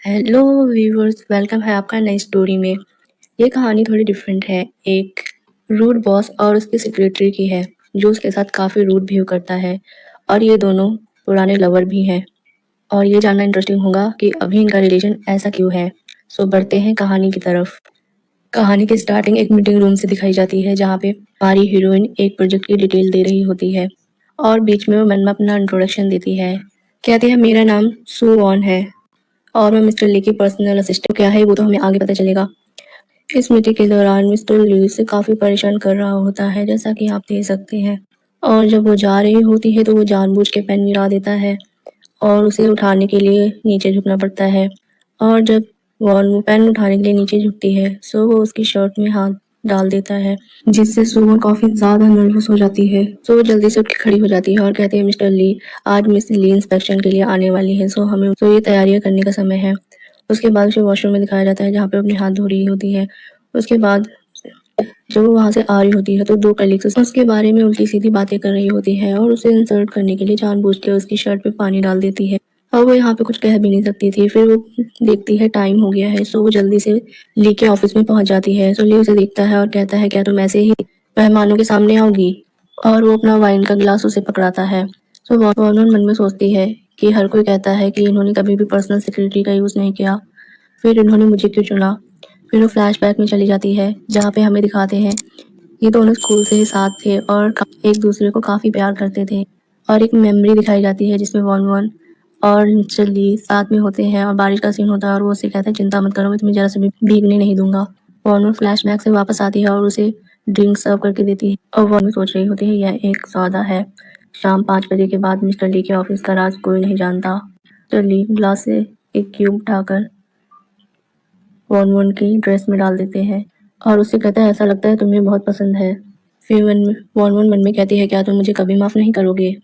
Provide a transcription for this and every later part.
Hello viewers, welcome है आपका नई स्टोरी में। ये कहानी थोड़ी डिफरेंट है। एक रूड बॉस और उसकी सेक्रेटरी की है जो उसके साथ काफ़ी रूड बिहेव करता है, और ये दोनों पुराने लवर भी हैं। और ये जानना इंटरेस्टिंग होगा कि अभी इनका रिलेशन ऐसा क्यों है। सो बढ़ते हैं कहानी की तरफ। कहानी की स्टार्टिंग एक मीटिंग रूम से दिखाई जाती है जहाँ पे हमारी हीरोइन एक प्रोजेक्ट की डिटेल दे रही होती है और बीच में वो मन में अपना इंट्रोडक्शन देती है। कहती है मेरा नाम सू वॉन है और मैं मिस्टर ली की पर्सनल असिस्टेंट। क्या है वो तो हमें आगे पता चलेगा। इस मीटिंग के दौरान मिस्टर ली से काफ़ी परेशान कर रहा होता है, जैसा कि आप देख सकते हैं। और जब वो जा रही होती है तो वो जानबूझ के पेन गिरा देता है और उसे उठाने के लिए नीचे झुकना पड़ता है। और जब वो पेन उठाने के लिए नीचे झुकती है सो वो उसकी शर्ट में हाथ डाल देता है, जिससे सुमन काफ़ी ज़्यादा नर्वस हो जाती है। सो वो जल्दी से उठ के खड़ी हो जाती है और कहती है मिस्टर ली, आज मिस ली इंस्पेक्शन के लिए आने वाली है, सो ये तैयारियां करने का समय है। उसके बाद उसे वॉशरूम में दिखाया जाता है जहाँ पे अपने हाथ धो रही होती है। उसके बाद जब वो वहां से आ रही होती है तो दो कलीग्स उसके बारे में उल्टी सीधी बातें कर रही होती है और उसे इंसल्ट करने के लिए जानबूझ के उसकी शर्ट पे पानी डाल देती है। और वो यहाँ पे कुछ कह भी नहीं सकती थी। फिर वो देखती है टाइम हो गया है, सो वो जल्दी से ली के ऑफिस में पहुंच जाती है। सो ली उसे देखता है और कहता है क्या तुम ऐसे ही मेहमानों के सामने आओगी। और वो अपना वाइन का गिलास उसे पकड़ाता है। सो वॉर्नर मन में सोचती है कि हर कोई कहता है कि इन्होंने कभी भी पर्सनल सिक्योरिटी का यूज़ नहीं किया, फिर इन्होंने मुझे क्यों चुना। फिर वो फ्लैशबैक में चली जाती है जहाँ पे हमें दिखाते हैं ये दोनों स्कूल से ही साथ थे और एक दूसरे को काफ़ी प्यार करते थे। और एक मेमोरी दिखाई जाती है जिसमें वन वन और मिस्टर ली साथ में होते हैं और बारिश का सीन होता है और वो उसे कहता है चिंता मत करो, मैं तुम्हें जरा से भी भीगने नहीं दूंगा। वन वन फ्लैशबैक से वापस आती है और उसे ड्रिंक सर्व करके देती है और वन सोच रही होती है यह एक सौदा है। शाम 5 बजे के बाद मिस्टर ली के ऑफिस का राज कोई नहीं जानता। मिस्टर ली ग्लास से एक क्यूब उठाकर वन वन की ड्रेस में डाल देते हैं और उससे कहता है ऐसा लगता है तुम्हें बहुत पसंद है। फिर वन वन मन में कहती है क्या तुम मुझे कभी माफ़ नहीं करोगे।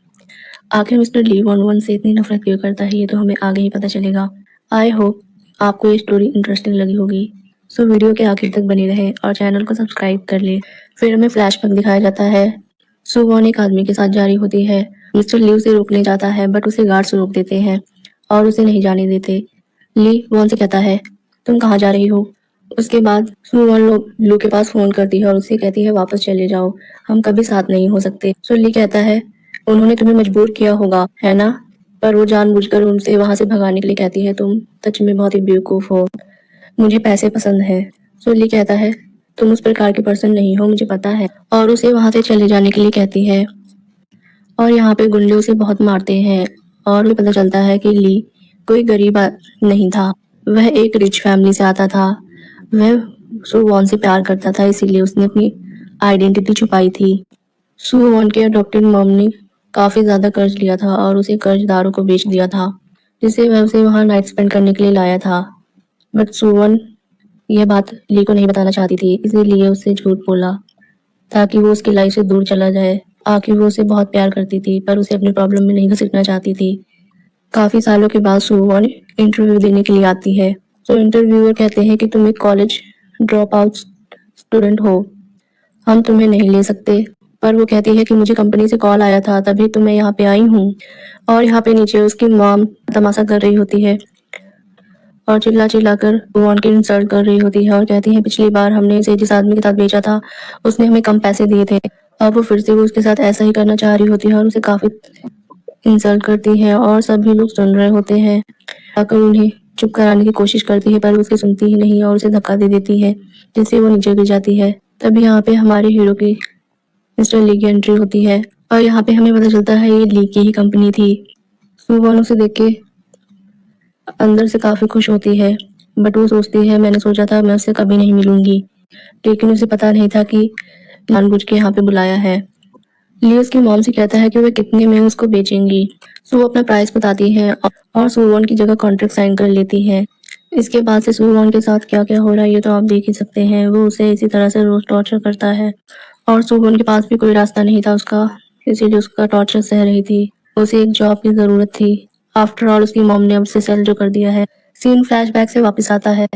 आखिर मिस्टर ली वन वन से इतनी नफरत क्यों करता है ये तो हमें आगे ही पता चलेगा। आई होप आपको ये स्टोरी इंटरेस्टिंग लगी होगी। सो वीडियो के आखिर तक बने रहे और चैनल को सब्सक्राइब कर ले। फिर हमें फ्लैशबैक दिखाया जाता है। सुवॉन एक आदमी के साथ जा रही होती है। मिस्टर ली उसे रोकने जाता है बट उसे गार्ड्स रोक देते हैं और उसे नहीं जाने देते। ली वॉन से कहता है तुम कहाँ जा रही हो। उसके बाद सुवॉन लू के पास फोन करती है और उसे कहती है वापस चले जाओ, हम कभी साथ नहीं हो सकते। सो ली कहता है उन्होंने तुम्हें मजबूर किया होगा है ना। पर वो जानबूझकर उनसे वहां से भगाने के लिए कहती है तुम सच में बहुत ही बेवकूफ हो, मुझे पैसे पसंद है। सोली कहता है तुम उस प्रकार की पर्सन नहीं हो, मुझे पता है, और उसे वहां से चले जाने के लिए कहती है। और यहाँ पे गुंडे उसे बहुत मारते हैं और उसे पता चलता है कि ली कोई नहीं था, वह एक रिच फैमिली से आता था। वह सुवॉन से प्यार करता था इसीलिए उसने अपनी आइडेंटिटी छुपाई थी। सुवॉन के अडॉप्टेड मॉम ने काफी ज्यादा कर्ज लिया था और उसे कर्जदारों को बेच दिया था, जिससे वह उसे वहां नाइट स्पेंड करने के लिए लाया था। बट सुवॉन यह बात ली को नहीं बताना चाहती थी, इसीलिए उससे झूठ बोला ताकि वो उसकी लाइफ से दूर चला जाए। आखिर वो उसे बहुत प्यार करती थी पर उसे अपनी प्रॉब्लम में नहीं घसीटना चाहती थी। काफी सालों के बाद सुवॉन इंटरव्यू देने के लिए आती है। तो इंटरव्यूअर कहते हैं कि तुम एक कॉलेज ड्रॉप आउट स्टूडेंट हो, हम तुम्हें नहीं ले सकते। पर वो कहती है कि मुझे कंपनी से कॉल आया था तभी तो मैं यहाँ पे आई हूँ। और यहाँ पे नीचे उसकी मॉम तमाशा कर रही होती है और चिल्ला चिल्ला कर भगवान की इंसल्ट कर रही होती है और कहती है पिछली बार हमने इसे जिस आदमी के साथ बेचा था उसने हमें कम पैसे दिए थे, अब वो फिर से वो उसके साथ ऐसा ही करना चाह रही होती है और उसे काफी इंसल्ट करती है और सभी लोग सुन रहे होते हैं। आकर उन्हें चुप कराने की कोशिश करती है पर उसकी सुनती ही नहीं और उसे धक्का दे देती है जिससे वो नीचे गिर जाती है। तभी यहाँ पे हमारे हीरो की मिस्टर ली की एंट्री होती है और यहाँ पे हमें पता चलता है ये ली की ही कंपनी थी। सुवॉन उसे देख के अंदर से काफी खुश होती है बट वो सोचती है मैंने सोचा था मैं उससे कभी नहीं मिलूंगी, लेकिन उसे पता नहीं था कि जानबूझ के यहाँ पे बुलाया है। ली उसकी मॉम से कहता है कि वह कितने में उसको बेचेंगी। सो वो अपना प्राइस बताती है और सुवॉन की जगह कॉन्ट्रैक्ट साइन कर लेती है। इसके बाद से सुवॉन के साथ क्या क्या हो रहा है ये तो आप देख ही सकते हैं। वो उसे इसी तरह से रोज टॉर्चर करता है और सुवॉन के पास भी कोई रास्ता नहीं था उसका, इसीलिए उसका टॉर्चर सह रही थी। उसे एक जॉब की जरूरत थी। आफ्टर ऑल उसकी मॉम ने अब उसे सेल जो कर दिया है। सीन फ्लैशबैक से वापस आता है।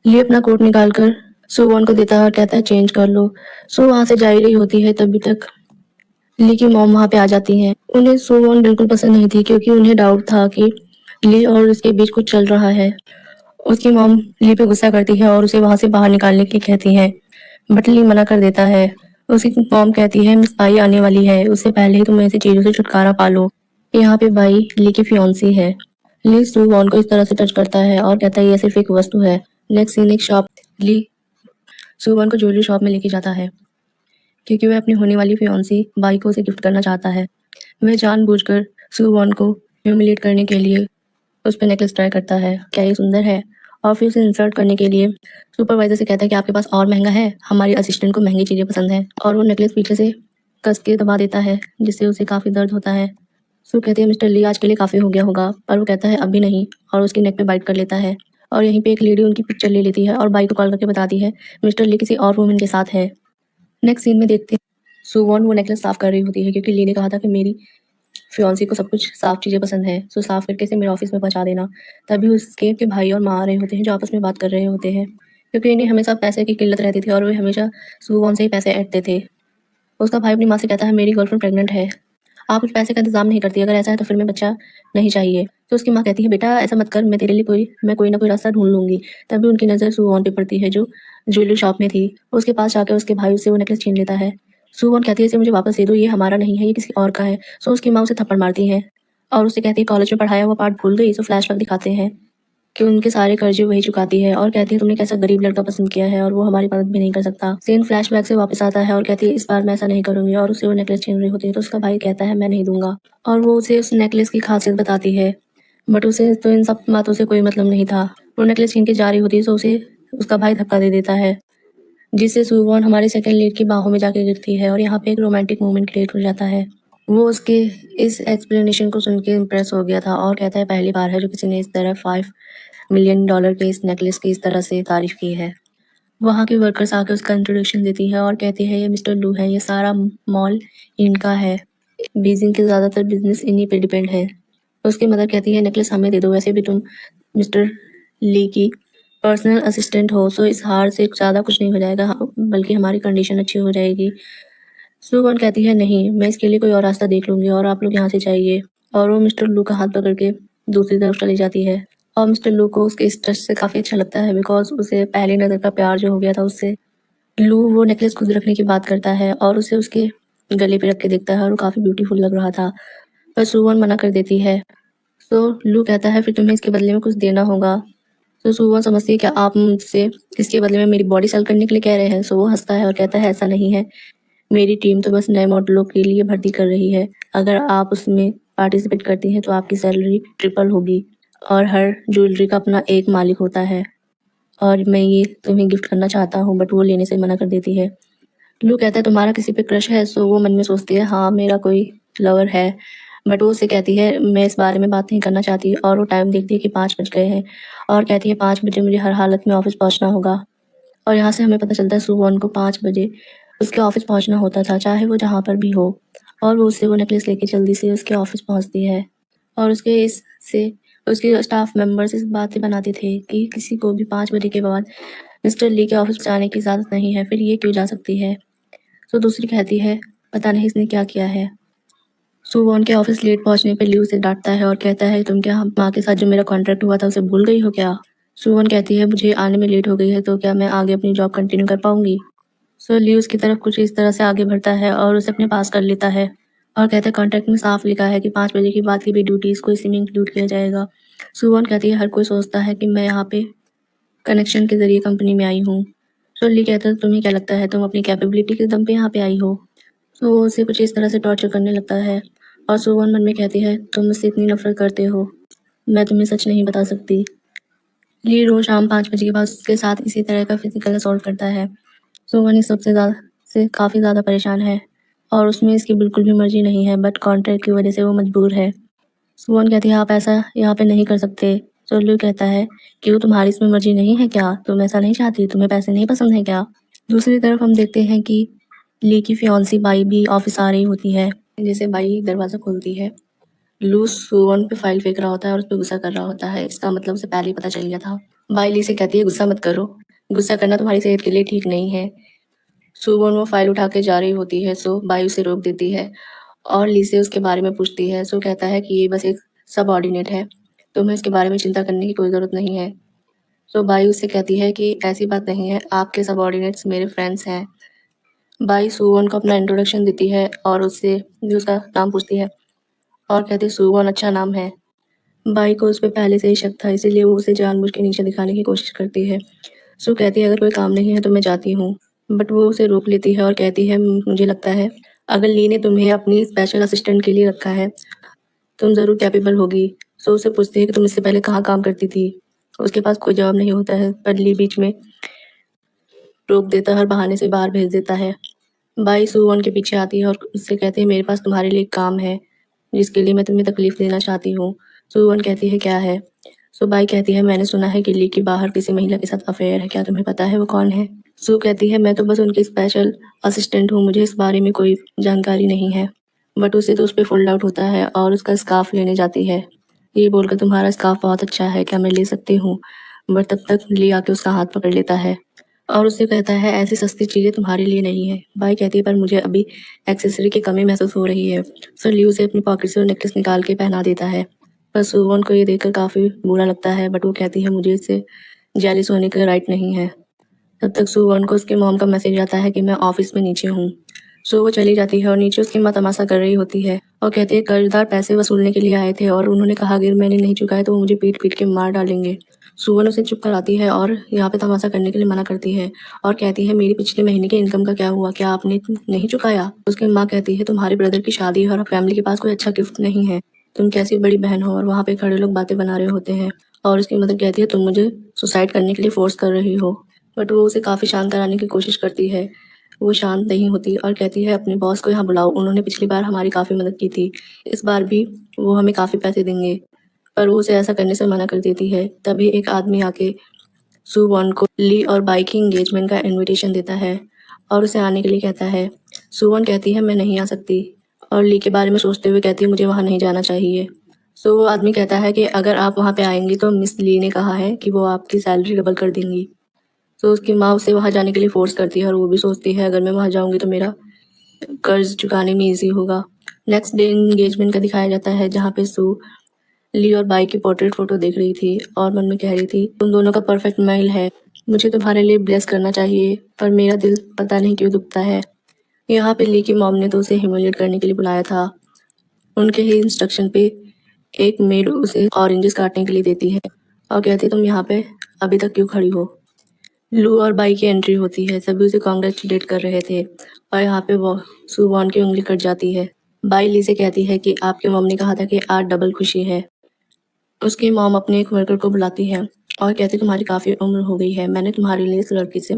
ली अपना कोट निकालकर सुवॉन को देता है और कहता है चेंज कर लो। सो वहां से जा ही रही होती है तभी तक ली की मॉम वहां पे आ जाती हैं। उन्हें सुवॉन बिल्कुल पसंद नहीं थी क्योंकि उन्हें डाउट था कि ली और उसके बीच कुछ चल रहा है उसकी मॉम ली पे गुस्सा करती है और उसे वहाँ से बाहर निकालने के लिए कहती है, बट ली मना कर देता है। उसकी मॉम कहती है मिस बाई आने वाली है, उससे पहले ही तुम ऐसी चीज़ों से छुटकारा पा लो। यहाँ पे बाई ली की फियांसी है। ली सू वॉन को इस तरह से टच करता है और कहता है ये सिर्फ एक वस्तु है। नेक्स्ट सीन एक शॉप। ली सू वॉन को ज्वेलरी शॉप में लेके जाता है क्योंकि वह अपनी होने वाली फियांसी बाई को उसे गिफ्ट करना चाहता है। वह जानबूझकर सू वॉन को ह्यूमिलेट करने के लिए उस पर नेकलेस ट्राई करता है, क्या ये सुंदर है, और फिर उसे इंसल्ट करने के लिए सुपरवाइजर से कहता है कि आपके पास और महंगा है, हमारी असिस्टेंट को महंगी चीज़ें पसंद है, और वो नेकलेस पीछे से कस के दबा देता है जिससे उसे काफ़ी दर्द होता है। सू कहती है मिस्टर ली आज के लिए काफ़ी हो गया होगा, पर वो कहता है अभी नहीं, और उसकी नेक पे बाइट कर लेता है। और यहीं पे एक लेडी उनकी पिक्चर ले लेती है और बाई को कॉल करके बताती है मिस्टर ली किसी और वुमेन के साथ है। नेक्स्ट सीन में देखते हैं सुवॉन वो नेकलेस साफ कर रही होती है क्योंकि ली ने कहा था कि मेरी फियांसी को सब कुछ साफ चीज़ें पसंद है, सो साफ करके इसे मेरे ऑफिस में पहुंचा देना। तभी उसके के भाई और माँ आ रहे होते हैं जो आपस में बात कर रहे होते हैं क्योंकि इन्हें हमेशा पैसे की किल्लत रहती थी और वे हमेशा सुवॉन से ही पैसे ऐंठते थे। उसका भाई अपनी माँ से कहता है मेरी गर्लफ्रेंड प्रेग्नेंट है, आप कुछ पैसे का इंतजाम नहीं करती, अगर ऐसा है तो फिर मैं बच्चा नहीं चाहिए। तो उसकी माँ कहती है बेटा ऐसा मत कर, मैं तेरे लिए कोई ना कोई रास्ता ढूंढ लूंगी। तभी उनकी नज़र सुवॉन पे पड़ती है जो ज्वेलरी शॉप में थी। उसके पास जाकर उसके भाई उससे वो नेकलेस छीन लेता है। सुवॉन कहती है इसे मुझे वापस दे दो, ये हमारा नहीं है, ये किसी और का है। सो उसकी माँ उसे थप्पड़ मारती है और उससे कहती है कॉलेज में पढ़ाया हुआ पाठ भूल गई। सो फ्लैशबैक दिखाते हैं कि उनके सारे कर्जे वही चुकाती है और कहती है तुमने कैसा गरीब लड़का पसंद किया है और वो हमारी मदद भी नहीं कर सकता। सीन फ्लैशबैक से वापस आता है और कहती है इस बार मैं ऐसा नहीं करूंगी, और उसे वो नेकलेस छीन रही होती है तो उसका भाई कहता है मैं नहीं दूंगा, और वो उसे उस नेकलेस की खासियत बताती है। बट उसे तो इन सब बातों से कोई मतलब नहीं था। वो नेकलेस छीन के जा रही होती है तो उसे उसका भाई धक्का दे देता है जिससे सुवॉन हमारे सेकंड लीड की बाहों में जाके गिरती है और यहाँ पे एक रोमांटिक मोमेंट क्रिएट हो जाता है। वो उसके इस एक्सप्लेनेशन को सुन के इम्प्रेस हो गया था और कहता है पहली बार है जो किसी ने इस तरह $5 मिलियन के इस नेकलेस की इस तरह से तारीफ की है। वहाँ की वर्कर्स आके उसका इंट्रोडक्शन देती है और कहती है ये मिस्टर लू है, ये सारा मॉल इनका है, बीजिंग के ज़्यादातर बिजनेस इन्हीं पे डिपेंड है। उसकी मदर कहती है नेकलेस हमें दे दो, वैसे भी तुम मिस्टर ली की पर्सनल असिस्टेंट हो, सो इस हार से ज़्यादा कुछ नहीं हो जाएगा, बल्कि हमारी कंडीशन अच्छी हो जाएगी। सुगन कहती है नहीं, मैं इसके लिए कोई और रास्ता देख लूंगी और आप लोग यहाँ से जाइए। और वो मिस्टर लू का हाथ पकड़ के दूसरी तरफ चली जाती है और मिस्टर लू को उसके इस टच से काफ़ी अच्छा लगता है बिकॉज उसे पहली नज़र का प्यार जो हो गया था उससे। लू वो नेकलेस खुद रखने की बात करता है और उसे उसके गले पे रख के देखता है और वो काफ़ी ब्यूटीफुल लग रहा था, पर सुवन मना कर देती है। तो लू कहता है फिर तुम्हें इसके बदले में कुछ देना होगा। तो सुवन समझती है क्या आप मुझसे इसके बदले में मेरी बॉडी सेल करने के लिए कह रहे हैं। सो वो हंसता है और कहता है ऐसा नहीं है, मेरी टीम तो बस नए मॉडलों के लिए भर्ती कर रही है, अगर आप उसमें पार्टिसिपेट करती हैं तो आपकी सैलरी ट्रिपल होगी और हर ज्वेलरी का अपना एक मालिक होता है, और मैं ये तुम्हें गिफ्ट करना चाहता हूँ। बट वो लेने से मना कर देती है। लू कहता है तुम्हारा किसी पे क्रश है। सो वो मन में सोचती है हाँ मेरा कोई लवर है, बट वो उसे कहती है मैं इस बारे में बात नहीं करना चाहती, और वो टाइम देखती है कि 5 बज गए हैं और कहती है 5 बजे मुझे हर हालत में ऑफिस पहुंचना होगा। और यहाँ से हमें पता चलता है सुवॉन को 5 बजे उसके ऑफिस पहुंचना होता था चाहे वो जहाँ पर भी हो, और वो उससे वो नेकलेस लेके जल्दी से उसके ऑफिस पहुंचती है। और उसके इससे उसके स्टाफ मेंबर्स इस बात से बनाते थे कि किसी को भी 5 बजे के बाद मिस्टर ली के ऑफिस जाने की इजाज़त नहीं है, फिर ये क्यों जा सकती है। तो दूसरी कहती है पता नहीं इसने क्या किया है। सुवॉन के ऑफिस लेट पहुंचने पर ली उसे डांटता है और कहता है तुम क्या हम माँ के साथ जो मेरा कॉन्ट्रैक्ट हुआ था उसे भूल गई हो क्या। सुवॉन कहती है मुझे आने में लेट हो गई है तो क्या मैं आगे अपनी जॉब कंटिन्यू कर पाऊंगी। सो ली उसकी तरफ कुछ इस तरह से आगे बढ़ता है और उसे अपने पास कर लेता है और कहता है कॉन्ट्रैक्ट में साफ लिखा है कि 5 बजे के बाद की भी ड्यूटीज़ को इसी में इंक्लूड किया जाएगा। सुवॉन कहती है हर कोई सोचता है कि मैं यहाँ पे कनेक्शन के जरिए कंपनी में आई हूँ। तो ली कहता है तुम्हें क्या लगता है तुम अपनी कैपेबिलिटी के दम पे यहाँ पे आई हो। तो वो उसे कुछ इस तरह से टॉर्चर करने लगता है और सुवॉन मन में कहती है तुम मुझसे इतनी नफरत करते हो, मैं तुम्हें सच नहीं बता सकती। ली रोज शाम 5 बजे के बाद उसके साथ इसी तरह का फिजिकल असॉल्ट करता है। सुवॉन इस सबसे ज़्यादा से काफ़ी ज़्यादा परेशान है और उसमें इसकी बिल्कुल भी मर्जी नहीं है, बट कॉन्ट्रैक्ट की वजह से वो मजबूर है। सुवॉन कहती है आप ऐसा यहाँ पे नहीं कर सकते। तो ली कहता है क्यों, तुम्हारी इसमें मर्जी नहीं है क्या, तुम ऐसा नहीं चाहती, तुम्हें पैसे नहीं पसंद है क्या। दूसरी तरफ हम देखते हैं कि ली की फियांसी बाई भी ऑफिस आ रही होती है, जैसे बाई दरवाज़ा खोलती है। लू सुवन पे फाइल फेंक रहा होता है और उस पर गुस्सा कर रहा होता है, इसका मतलब उसे पहले ही पता चल गया था। बाई ली से कहती है गुस्सा मत करो, गुस्सा करना तुम्हारी सेहत के लिए ठीक नहीं है। सुवन वो फाइल उठा के जा रही होती है, सो बाई उसे रोक देती है और ली से उसके बारे में पूछती है। सो कहता है कि ये बस एक सबऑर्डिनेट है, तुम्हें इसके बारे में चिंता करने की कोई ज़रूरत नहीं है। तो बाई उससे कहती है कि ऐसी बात नहीं है, आपके सबऑर्डिनेट्स मेरे फ्रेंड्स हैं। बाई सुवॉन को अपना इंट्रोडक्शन देती है और उससे भी उसका नाम पूछती है और कहती है सुवॉन अच्छा नाम है। बाई को उस पे पहले से ही शक था, इसीलिए वो उसे जानबूझ के नीचे दिखाने की कोशिश करती है। सू कहती है अगर कोई काम नहीं है तो मैं जाती हूँ, बट वो उसे रोक लेती है और कहती है मुझे लगता है अगर ली ने तुम्हें अपनी स्पेशल असिस्टेंट के लिए रखा है, तुम ज़रूर कैपेबल होगी। सो उससे पूछती है कि तुम इससे पहले कहाँ काम करती थी। उसके पास कोई जवाब नहीं होता है, पर ली बीच में रोक देता है और बहाने से बाहर भेज देता है। बाई सुवॉन के पीछे आती है और उससे कहती है मेरे पास तुम्हारे लिए एक काम है जिसके लिए मैं तुम्हें तकलीफ देना चाहती हूँ। सुवॉन कहती है क्या है। सो बाई कहती है मैंने सुना है कि ली की बाहर किसी महिला के साथ अफेयर है, क्या तुम्हें पता है वो कौन है। सू कहती है मैं तो बस उनकी स्पेशल असिस्टेंट हूँ, मुझे इस बारे में कोई जानकारी नहीं है। बट उसे तो उस पर फुल डाउट होता है और उसका स्कार्फ लेने जाती है। ये बोलकर तुम्हारा स्कार्फ बहुत अच्छा है, क्या मैं ले सकती हूँ। बट तब तक ली आके उसका हाथ पकड़ लेता है और उससे कहता है ऐसी सस्ती चीज़ें तुम्हारे लिए नहीं है। बाई कहती है पर मुझे अभी एक्सेसरी की कमी महसूस हो रही है। सो ली उसे अपनी पॉकेट से नेकलेस निकाल के पहना देता है। पर सुवॉन को ये देखकर काफ़ी बुरा लगता है, बट वो कहती है मुझे इससे जेलिस होने का राइट नहीं है। तब तक सुवॉन को उसके मॉम का मैसेज आता है कि मैं ऑफिस में नीचे हूँ। सो वो चली जाती है और नीचे उसकी माँ तमाशा कर रही होती है और कहती है कर्जदार पैसे वसूलने के लिए आए थे और उन्होंने कहा अगर मैंने नहीं चुकाए तो वो मुझे पीट पीट के मार डालेंगे। सुवॉन उसे चुप कराती है और यहाँ पे तमाशा करने के लिए मना करती है और कहती है मेरी पिछले महीने के इनकम का क्या हुआ, क्या आपने नहीं चुकाया। उसकी माँ कहती है तुम्हारे ब्रदर की शादी है और फैमिली के पास कोई अच्छा गिफ्ट नहीं है, तुम कैसी बड़ी बहन हो। और वहाँ पे खड़े लोग बातें बना रहे होते हैं और उसकी मदर कहती है तुम मुझे सुसाइड करने के लिए फोर्स कर रही हो। बट वो उसे काफ़ी शांत कराने की कोशिश करती है। वो शांत नहीं होती और कहती है अपने बॉस को यहाँ बुलाओ, उन्होंने पिछली बार हमारी काफ़ी मदद की थी, इस बार भी वो हमें काफ़ी पैसे देंगे। पर वो उसे ऐसा करने से मना कर देती है। तभी एक आदमी आके सू वॉन को ली और बाई की एंगेजमेंट का इनविटेशन देता है और उसे आने के लिए कहता है। सू वॉन कहती है मैं नहीं आ सकती और ली के बारे में सोचते हुए कहती है मुझे वहाँ नहीं जाना चाहिए। सो वो आदमी कहता है कि अगर आप वहाँ पे आएंगी तो मिस ली ने कहा है कि वो आपकी सैलरी डबल कर देंगी। तो उसकी माँ उसे वहाँ जाने के लिए फोर्स करती है और वो भी सोचती है अगर मैं वहाँ जाऊँगी तो मेरा कर्ज चुकाने में ईजी होगा। नेक्स्ट डे एंगेजमेंट का दिखाया जाता है जहाँ पे सू ली और बाई की पोर्ट्रेट फोटो देख रही थी और मन में कह रही थी तुम दोनों का परफेक्ट मेल है, मुझे तुम्हारे लिए ब्लेस करना चाहिए, पर मेरा दिल पता नहीं क्यों दुखता है। यहाँ पे ली की मॉम ने तो उसे ह्यूमिलेट करने के लिए बुलाया था। उनके ही इंस्ट्रक्शन पे एक मेड उसे ऑरेंजेस काटने के लिए देती है और कहती तुम यहाँ पे अभी तक क्यों खड़ी हो। लू और बाई की एंट्री होती है, सभी उसे कॉन्ग्रेचुलेट कर रहे थे और यहाँ पे वो सुवॉन की उंगली कट जाती है। बाई ली से कहती है कि आपके मॉम ने कहा था कि आज डबल खुशी है। उसकी मॉम अपने एक वर्कर को बुलाती है और कहती तुम्हारी काफ़ी उम्र हो गई है, मैंने तुम्हारे लिए इस लड़की से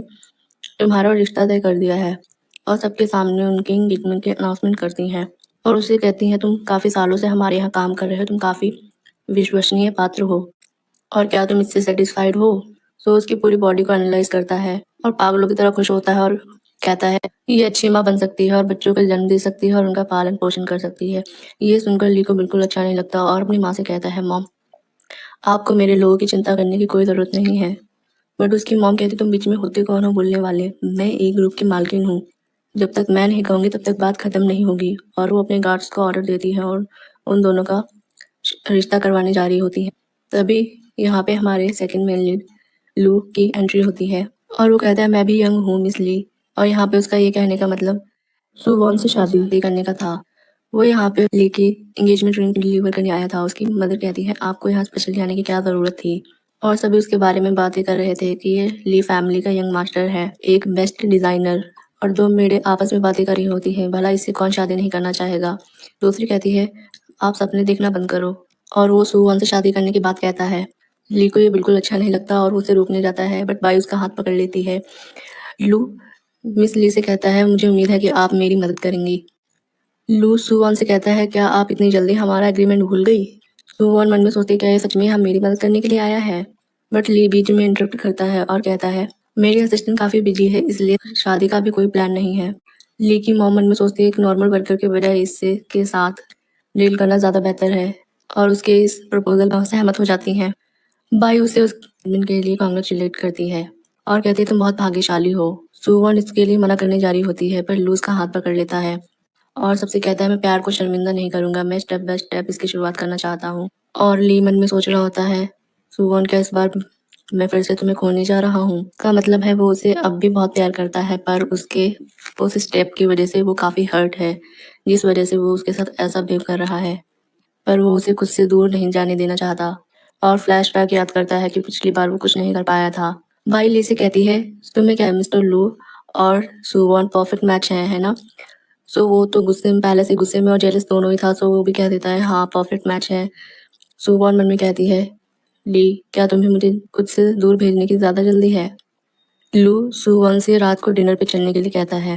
तुम्हारा रिश्ता तय कर दिया है। और सबके सामने उनके एंगेजमेंट की अनाउंसमेंट करती हैं और उसे कहती हैं तुम काफ़ी सालों से हमारे यहाँ काम कर रहे हो, तुम काफ़ी विश्वसनीय पात्र हो और क्या तुम इससे सेटिस्फाइड हो। तो उसकी पूरी बॉडी को एनालाइज करता है और पागलों की तरह खुश होता है और कहता है ये अच्छी माँ बन सकती है और बच्चों को जन्म दे सकती है और उनका पालन पोषण कर सकती है। ये सुनकर ली को बिल्कुल अच्छा नहीं लगता और अपनी माँ से कहता है मॉम आपको मेरे लोगों की चिंता करने की कोई ज़रूरत नहीं है। बट उसकी मॉम कहती तुम बीच में होते कौन हो बोलने वाले, मैं एक ग्रुप की मालकिन हूँ, जब तक मैं नहीं कहूँगी तब तक बात खत्म नहीं होगी। और वो अपने गार्ड्स को ऑर्डर देती है और उन दोनों का रिश्ता करवाने जा रही होती है। तभी यहाँ पे हमारे सेकंड मेन लीड लू की एंट्री होती है और वो कहता है मैं भी यंग हूँ मिस ली। और यहाँ पे उसका ये कहने का मतलब सुवॉन से शादी करने का था। वो यहाँ पे ली की एंगेजमेंट रिंग डिलीवर करने आया था। उसकी मदर कहती है आपको यहाँ स्पेशली आने की क्या ज़रूरत थी। और सभी उसके बारे में बातें कर रहे थे कि ये ली फैमिली का यंग मास्टर है, एक बेस्ट डिज़ाइनर। और दो मेरे आपस में बातें कर रही होती हैं भला इससे कौन शादी नहीं करना चाहेगा। दूसरी कहती है आप सपने देखना बंद करो। और वो सुवॉन से शादी करने की बात कहता है। ली को ये बिल्कुल अच्छा नहीं लगता और वो उसे रोकने जाता है, बट बाई उसका हाथ पकड़ लेती है। लू मिस ली से कहता है मुझे उम्मीद है कि आप मेरी मदद करेंगी। लू सुवॉन से कहता है क्या आप इतनी जल्दी हमारा एग्रीमेंट भूल गई। सुवॉन मन में सोचती है क्या ये सच में हम मेरी मदद करने के लिए आया है। बट ली बीच में इंटरप्ट करता है और कहता है मेरी असिस्टेंट काफ़ी बिजी है इसलिए शादी का भी कोई प्लान नहीं है। ली की मॉम मन में सोचती है एक नॉर्मल वर्कर के बजाय इससे के साथ डील करना ज़्यादा बेहतर है और उसके इस प्रपोजल में सहमत हो जाती हैं। बाई उसे उस एडमिन के लिए कॉन्ग्रेचुलेट करती है और कहती है तुम बहुत भाग्यशाली हो। सुवॉन इसके लिए मना करने जा रही होती है पर लूज का हाथ पकड़ लेता है और सबसे कहता है मैं प्यार को शर्मिंदा नहीं करूंगा, मैं स्टेप बाय स्टेप इसकी शुरुआत करना चाहता हूँ। और ली मन में सोच रहा होता है सुवॉन क्या इस बार मैं फिर से तुम्हें खोने जा रहा हूँ। का मतलब है वो उसे अब भी बहुत प्यार करता है, पर उसके उस स्टेप की वजह से वो काफ़ी हर्ट है, जिस वजह से वो उसके साथ ऐसा बिहेव कर रहा है। पर वो उसे खुद से दूर नहीं जाने देना चाहता और फ्लैशबैक याद करता है कि पिछली बार वो कुछ नहीं कर पाया था। बाई ली से कहती है, तुम्हें क्या मिस्टर लू और सुवॉन परफेक्ट मैच है ना? सो वो तो गुस्से में, पहले से गुस्से में और जेलस दोनों ही था, सो वो भी कह देता है हाँ परफेक्ट मैच है। सुवॉन मन में कहती है, ली क्या तुम्हें मुझे खुद से दूर भेजने की ज़्यादा जल्दी है? लू सुवॉन से रात को डिनर पे चलने के लिए कहता है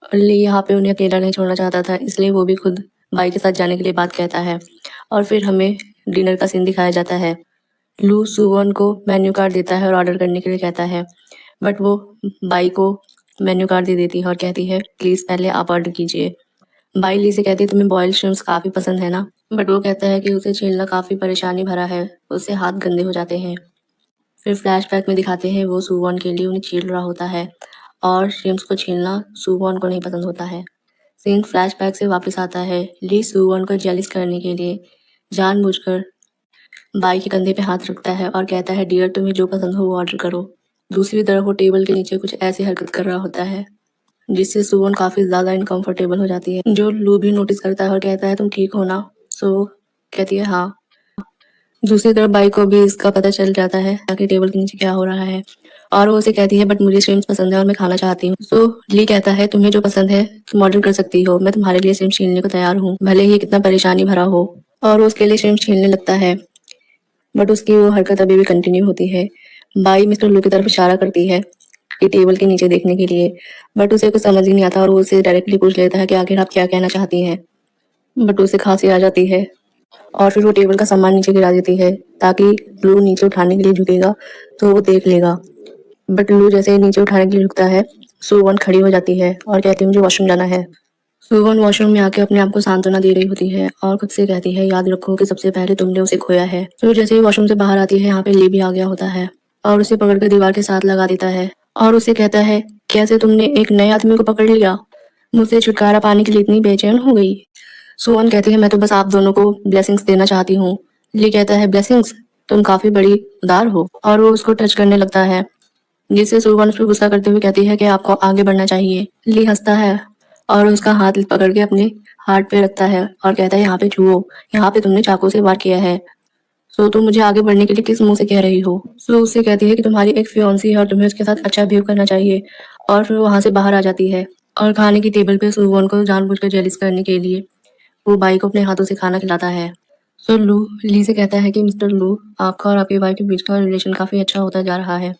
और ली यहाँ पे उन्हें अकेला नहीं छोड़ना चाहता था, इसलिए वो भी खुद बाई के साथ जाने के लिए बात कहता है। और फिर हमें डिनर का सीन दिखाया जाता है। लू सुवॉन को मेन्यू कार्ड देता है और ऑर्डर करने के लिए कहता है, बट वो बाई को मेन्यू कार्ड दे देती है और कहती है प्लीज़ पहले आप ऑर्डर कीजिए। बाई ली से कहती है तुम्हें बॉइल्ड श्रिम्प्स काफ़ी पसंद है ना? बट वो कहता है कि उसे छीलना काफ़ी परेशानी भरा है, उससे हाथ गंदे हो जाते हैं। फिर फ्लैशबैक में दिखाते हैं वो सुवॉन के लिए उन्हें छील रहा होता है और श्रिम्प्स को छीलना सुवॉन को नहीं पसंद होता है। सीन फ्लैशबैक से वापस आता है। ली सुवॉन को जेलिस करने के लिए जानबूझकर बाई के कंधे पे हाथ रखता है और कहता है डियर तुम्हें जो पसंद हो वो ऑर्डर करो। दूसरी तरफ वो टेबल के नीचे कुछ ऐसी हरकत कर रहा होता है जिससे सुवॉन काफ़ी ज़्यादा इनकम्फर्टेबल हो जाती है, जो लू भी नोटिस करता है और कहता है तुम ठीक हो ना? सो वो कहती है हाँ। दूसरी तरफ बाई को भी इसका पता चल जाता है कि टेबल के नीचे क्या हो रहा है और वो उसे कहती है बट मुझे श्रिम्प्स पसंद है और मैं खाना चाहती हूँ। सो ली कहता है तुम्हें जो पसंद है तुम ऑर्डर कर सकती हो, मैं तुम्हारे लिए श्रिम्प्स छीलने को तैयार हूँ, भले ही कितना परेशानी भरा हो। और वो उसके लिए श्रिम्प्स छीलने लगता है, बट उसकी वो हरकत अभी भी कंटिन्यू होती है। बाई मिस्टर लू की तरफ इशारा करती है कि टेबल के नीचे देखने के लिए, बट उसे कुछ समझ ही नहीं आता और वो उसे डायरेक्टली पूछ लेता है कि आखिर आप क्या कहना चाहती हैं। बट उसे खांसी आ जाती है और फिर वो टेबल का सामान नीचे गिरा देती है ताकि लू नीचे उठाने के लिए झुकेगा तो वो देख लेगा। बट लू जैसे ही नीचे उठाने के लिए झुकता है, सुवॉन खड़ी हो जाती है और कहती है मुझे वॉशरूम जाना है। सुवॉन वॉशरूम में आके अपने आप को सांत्वना दे रही होती है और खुद से कहती है याद रखो कि सबसे पहले तुमने उसे खोया है। तो जैसे ही वॉशरूम से बाहर आती है, यहाँ पे ली भी आ गया होता है और उसे पकड़कर दीवार के साथ लगा देता है और उसे कहता है कैसे तुमने एक नए आदमी को पकड़ लिया, मुझसे छुटकारा पाने के लिए इतनी बेचैन हो गई। सुवॉन कहती है मैं तो बस आप दोनों को ब्लेसिंग्स देना चाहती हूँ। ली कहता है ब्लेसिंग्स, तुम काफी बड़ी उदार हो, और वो उसको टच करने लगता है जिससे सुवॉन उस पर गुस्सा करते हुए कहती है कि आपको आगे बढ़ना चाहिए। ली हंसता है और उसका हाथ पकड़ के अपने हार्ट पे रखता है और कहता है यहाँ पे छुओ, यहाँ पे तुमने चाकू से वार किया है, सो तुम मुझे आगे बढ़ने के लिए किस मुंह से कह रही हो। सो उससे कहती है कि तुम्हारी एक फियांसी है और तुम्हें उसके साथ अच्छा बिहेव करना चाहिए, और फिर वहां से बाहर आ जाती है और खाने की टेबल पे सुवॉन को जानबूझकर जेलिस करने के लिए वो बाई को अपने हाथों से खाना खिलाता है। सो लू ली से कहता है कि मिस्टर लू, आपका और आपके बाई के बीच का रिलेशन काफी अच्छा होता जा रहा है।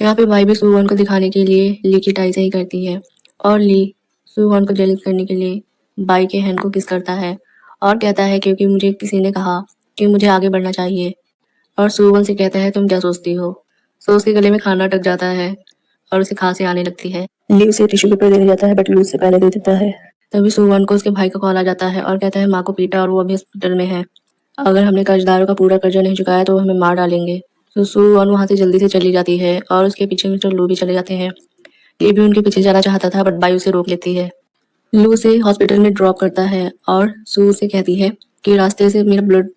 यहाँ पे बाई भी सुवॉन को दिखाने के लिए ली की टाई सही करती है और ली सुवॉन को जेलिस करने के लिए बाई के हैंड को किस करता है और कहता है क्योंकि मुझे किसी ने कहा कि मुझे आगे बढ़ना चाहिए, और सुवॉन से कहता है तुम क्या सोचती हो। सो उसके गले में खाना अटक जाता है और उसे खांसी आने लगती है। ली उसे टिश्यू पेपर देने जाता है बट लू उससे पहले दे देता है। तभी सुवॉन को उसके भाई का कॉल आ जाता है और कहता है माँ को पीटा और वो अभी हॉस्पिटल में है, अगर हमने कर्जदारों का पूरा कर्जा नहीं चुकाया तो वो हमें मार डालेंगे। तो सुवॉन वहाँ से जल्दी से चली जाती है और उसके पीछे मिस्टर लू भी चले जाते हैं। ये भी उनके पीछे जाना चाहता था बट बाई उसे रोक लेती है। लू उसे हॉस्पिटल में ड्रॉप करता है और सू उसे कहती है कि रास्ते से मेरा ब्लड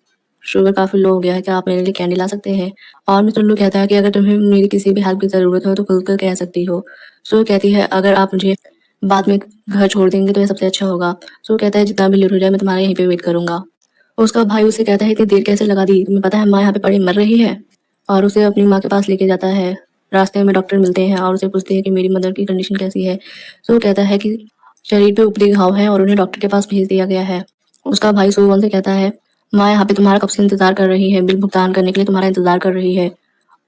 शुगर काफी लो हो गया है, क्या आप मेरे लिए कैंडी ला सकते हैं। और मिस्टर लू कहता है कि अगर तुम्हें मेरी किसी भी हेल्प की जरूरत हो तो खुलकर कह सकती हो। सो कहती है अगर आप मुझे बाद में घर छोड़ देंगे तो ये सबसे अच्छा होगा। सो कहता है जितना भी लेट हो जाए मैं तुम्हारे यहीं पे वेट करूंगा। उसका भाई उसे कहता है इतनी देर कैसे लगा दी, तुम्हें पता है माँ यहाँ पे पड़ी मर रही है, और उसे अपनी माँ के पास लेके जाता है। रास्ते में डॉक्टर मिलते हैं और उसे पूछते हैं कि मेरी मदर की कंडीशन कैसी है। तो वो कहता है कि शरीर पे ऊपरी घाव है और उन्हें डॉक्टर के पास भेज दिया गया है। उसका भाई सुवॉन से कहता है माँ यहाँ पे तुम्हारा कब से इंतजार कर रही है, बिल भुगतान करने के लिए तुम्हारा इंतजार कर रही है,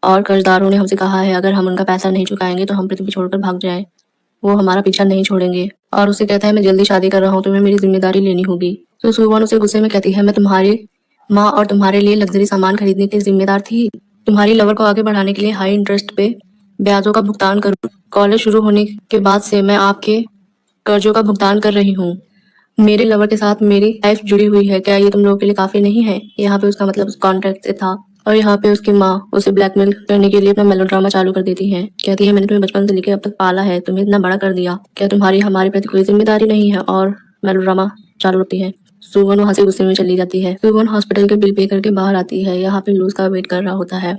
और कर्जदारों ने हमसे कहा है अगर हम उनका पैसा नहीं चुकाएंगे तो हम पृथ्वी छोड़कर भाग जाएं, वो हमारा पीछा नहीं छोड़ेंगे। और उसे कहता है मैं जल्दी शादी कर रहा हूँ, तुम्हें मेरी जिम्मेदारी लेनी होगी। तो सुवॉन उसे गुस्से में कहती है मैं तुम्हारी माँ और तुम्हारे लिए लग्जरी सामान खरीदने की जिम्मेदार थी, तुम्हारी लवर को आगे बढ़ाने के लिए हाई इंटरेस्ट पे ब्याजों का भुगतान करूँ। कॉलेज शुरू होने के बाद से मैं आपके कर्जों का भुगतान कर रही हूँ, मेरे लवर के साथ मेरी लाइफ जुड़ी हुई है, क्या ये तुम लोगों के लिए काफी नहीं है। यहाँ पे उसका मतलब कॉन्ट्रैक्ट से था। और यहाँ पे उसकी माँ उसे ब्लैकमेल करने के लिए अपना मेलोड्रामा चालू कर देती है, कहती है मैंने तुम्हें बचपन से लेकर अब तक पाला है, तुम्हें इतना बड़ा कर दिया, क्या तुम्हारी हमारे प्रति कोई जिम्मेदारी नहीं है, और मेलोड्रामा चालू होती है। सुवॉन वहाँ से गुस्से में चली जाती है। सुवॉन हॉस्पिटल के बिल पे करके बाहर आती है, यहाँ पे लूज का वेट कर रहा होता है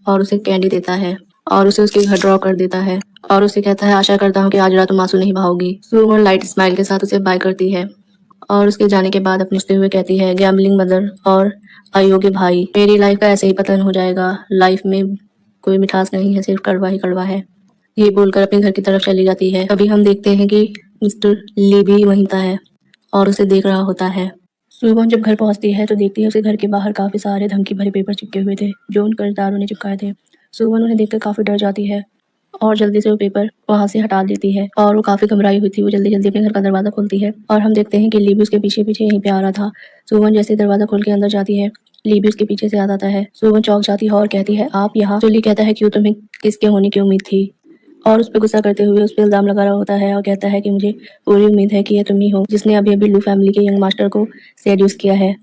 और उसे कैंडी देता है और उसे उसके घर ड्रॉ कर देता है और उसे कहता है आशा करता हूँ कि आज रात तुम आंसू नहीं बहाओगी। सुवन लाइट स्माइल के साथ उसे बाय करती है और उसके जाने के बाद अपने हंसते हुए कहती है गैम्बलिंग मदर और अयोग्य भाई, मेरी लाइफ का ऐसे ही पतन हो जाएगा। लाइफ में कोई मिठास नहीं है, सिर्फ कड़वा ही कड़वा है। ये बोलकर अपने घर की तरफ चली जाती है। अभी हम देखते हैं कि मिस्टर ली भी वहीं था है और उसे देख रहा होता है। सुबह जब घर पहुंचती है तो देखती है उसे घर के बाहर काफी सारे धमकी भरे पेपर चिपके हुए थे जो उन कर्जदारों ने चिपकाए थे। सुबह उन्हें देखकर काफी डर जाती है और जल्दी से वो पेपर वहां से हटा देती है और वो काफी घबराई हुई थी। वो जल्दी जल्दी अपने घर का दरवाजा खोलती है और हम देखते हैं कि ली भी उसके पीछे पीछे यहीं पे आ रहा था। सुबह जैसे दरवाजा खोल के अंदर जाती है, ली भी उसके पीछे से आ जाता है। सुबह चौंक जाती है और कहती है आप यहाँ। तो ली कहता है क्यों, तुम्हें किसके होने की उम्मीद थी, और उस पर गुस्सा करते हुए उस पर इल्जाम लगा रहा होता है और कहता है कि मुझे पूरी उम्मीद है कि ये तुम ही हो जिसने अभी अभी लू फैमिली के यंग मास्टर को सेड्यूस किया है।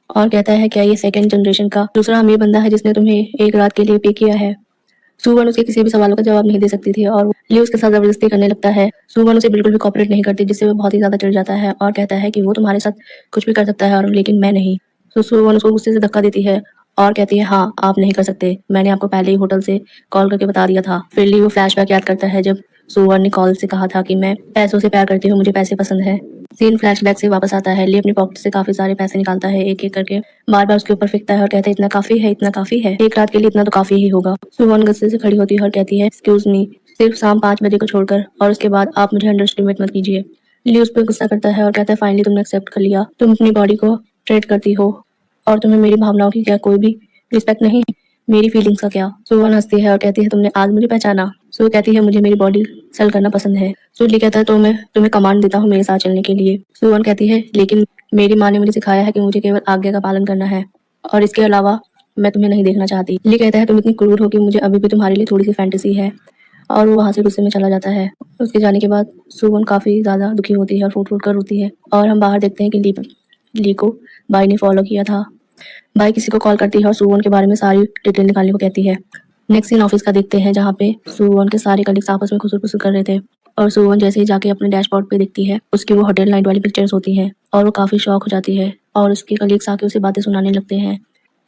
और कहता है क्या ये सेकंड जनरेशन का दूसरा अमीर बंदा है जिसने तुम्हें एक रात के लिए पे किया है। सुवन उसके किसी भी सवालों का जवाब नहीं दे सकती थी और ली उसके साथ जबरदस्ती करने लगता है। सुवन उसे बिल्कुल भी कॉपरेट नहीं करती जिससे वो बहुत ही ज्यादा चिढ़ जाता है और कहता है कि वो तुम्हारे साथ कुछ भी कर सकता है और लेकिन मैं नहीं। तो सुवन उसको गुस्से से धक्का देती है और कहती है हाँ आप नहीं कर सकते, मैंने आपको पहले ही होटल से कॉल करके बता दिया था। फिर ली वो फ्लैशबैक याद करता है जब सुवन ने कॉल से कहा था कि मैं पैसों से प्यार करती हूँ, मुझे पैसे पसंद है। सीन फ्लैशबैक से वापस आता है। ली अपनी पॉकेट से काफी सारे पैसे निकालता है, एक एक करके बार बार उसके ऊपर फेंकता है और कहता है इतना काफी है, इतना काफी है, एक रात के लिए इतना तो काफी ही होगा। सुवन गुस्से से खड़ी होती है और कहती है एक्सक्यूज मी, सिर्फ शाम 5 बजे को छोड़कर और उसके बाद आप मुझे अंडर एस्टिमेट मत कीजिए। ली उस पर गुस्सा करता है और कहता है फाइनली तुमने एक्सेप्ट कर लिया, तुम अपनी बॉडी को ट्रेड करती हो और तुम्हें मेरी भावनाओं की क्या कोई भी रिस्पेक्ट नहीं, मेरी फीलिंग्स का क्या। सुवन हंसती है और कहती है तुमने आज मुझे पहचाना। सो कहती है मुझे मेरी बॉडी सेल करना पसंद है। सुली कहता है तो मैं तुम्हें कमांड देता हूँ मेरे साथ चलने के लिए। सुवन कहती है लेकिन मेरी माँ ने मुझे सिखाया है कि मुझे केवल आज्ञा का पालन करना है और इसके अलावा मैं तुम्हें नहीं देखना चाहती। ली कहता है तुम इतनी क्रूर हो कि मुझे अभी भी तुम्हारे लिए थोड़ी सी फैंटेसी है और वो वहां से गुस्से में चला जाता है। उसके जाने के बाद सुवन काफी ज्यादा दुखी होती है और फूट फूट कर रोती है और हम बाहर देखते हैं कि ली को बाई ने फॉलो किया था। बाई किसी को कॉल करती है और सुवन के बारे में सारी डिटेल निकालने को कहती है। नेक्स्ट सीन ऑफिस का देखते हैं जहाँ पे सुवन के सारे कलीग्स आपस में खुसर फुसर कर रहे थे और सुवन जैसे ही जाके अपने डैशबोर्ड पे देखती है उसकी वो होटल नाइट वाली पिक्चर्स होती हैं और वो काफी शॉक हो जाती है और उसके कलीग्स आके उसे बातें सुनाने लगते हैं,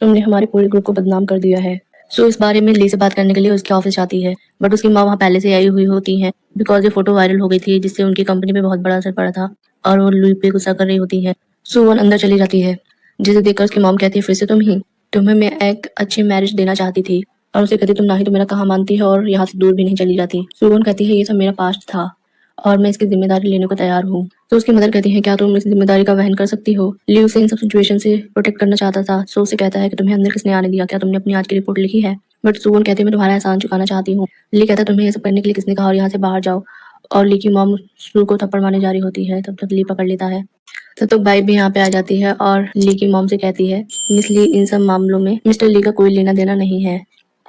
तुमने हमारे पूरे ग्रुप को बदनाम कर दिया है। सो इस बारे में ली से बात करने के लिए उसके ऑफिस जाती है बट उसकी माँ वहाँ पहले से आई हुई होती है बिकॉज ये फोटो वायरल हो गई थी जिससे उनकी कंपनी पे बहुत बड़ा असर पड़ा था और वो लुई पे गुस्सा कर रही होती है। सुवन अंदर चली जाती है जिसे देखकर उसकी मॉम कहती है फिर से तुम ही, तुम्हें मैं एक अच्छी मैरिज देना चाहती थी और उसे कहती तुम ना ही तो मेरा कहाँ मानती है और यहाँ से दूर भी नहीं चली जाती। सुवन कहती है ये सब मेरा पास्ट था और मैं इसकी जिम्मेदारी लेने को तैयार हूँ। तो उसकी मदर कहती है क्या तुम इस जिम्मेदारी का वहन कर सकती हो। ली उसे इन सब सिचुएशन से प्रोटेक्ट करना चाहता था सो उसे कहता है कि तुम्हें अंदर किसने आने दिया, क्या तुमने अपनी आज की रिपोर्ट लिखी है। बट सुवन कहती है मैं तुम्हारा एहसान चुकाना चाहती हूँ। ली कहता है तुम्हें ये सब करने के लिए किसने कहा और यहाँ से बाहर जाओ। और ली की मॉम सू को थप्पड़ मारने जा रही होती है तब तक ली पकड़ लेता है। तो बाई भी यहाँ पे आ जाती है और ली की मॉम से कहती है मिस ली इन सब मामलों में मिस्टर ली का कोई लेना देना नहीं है,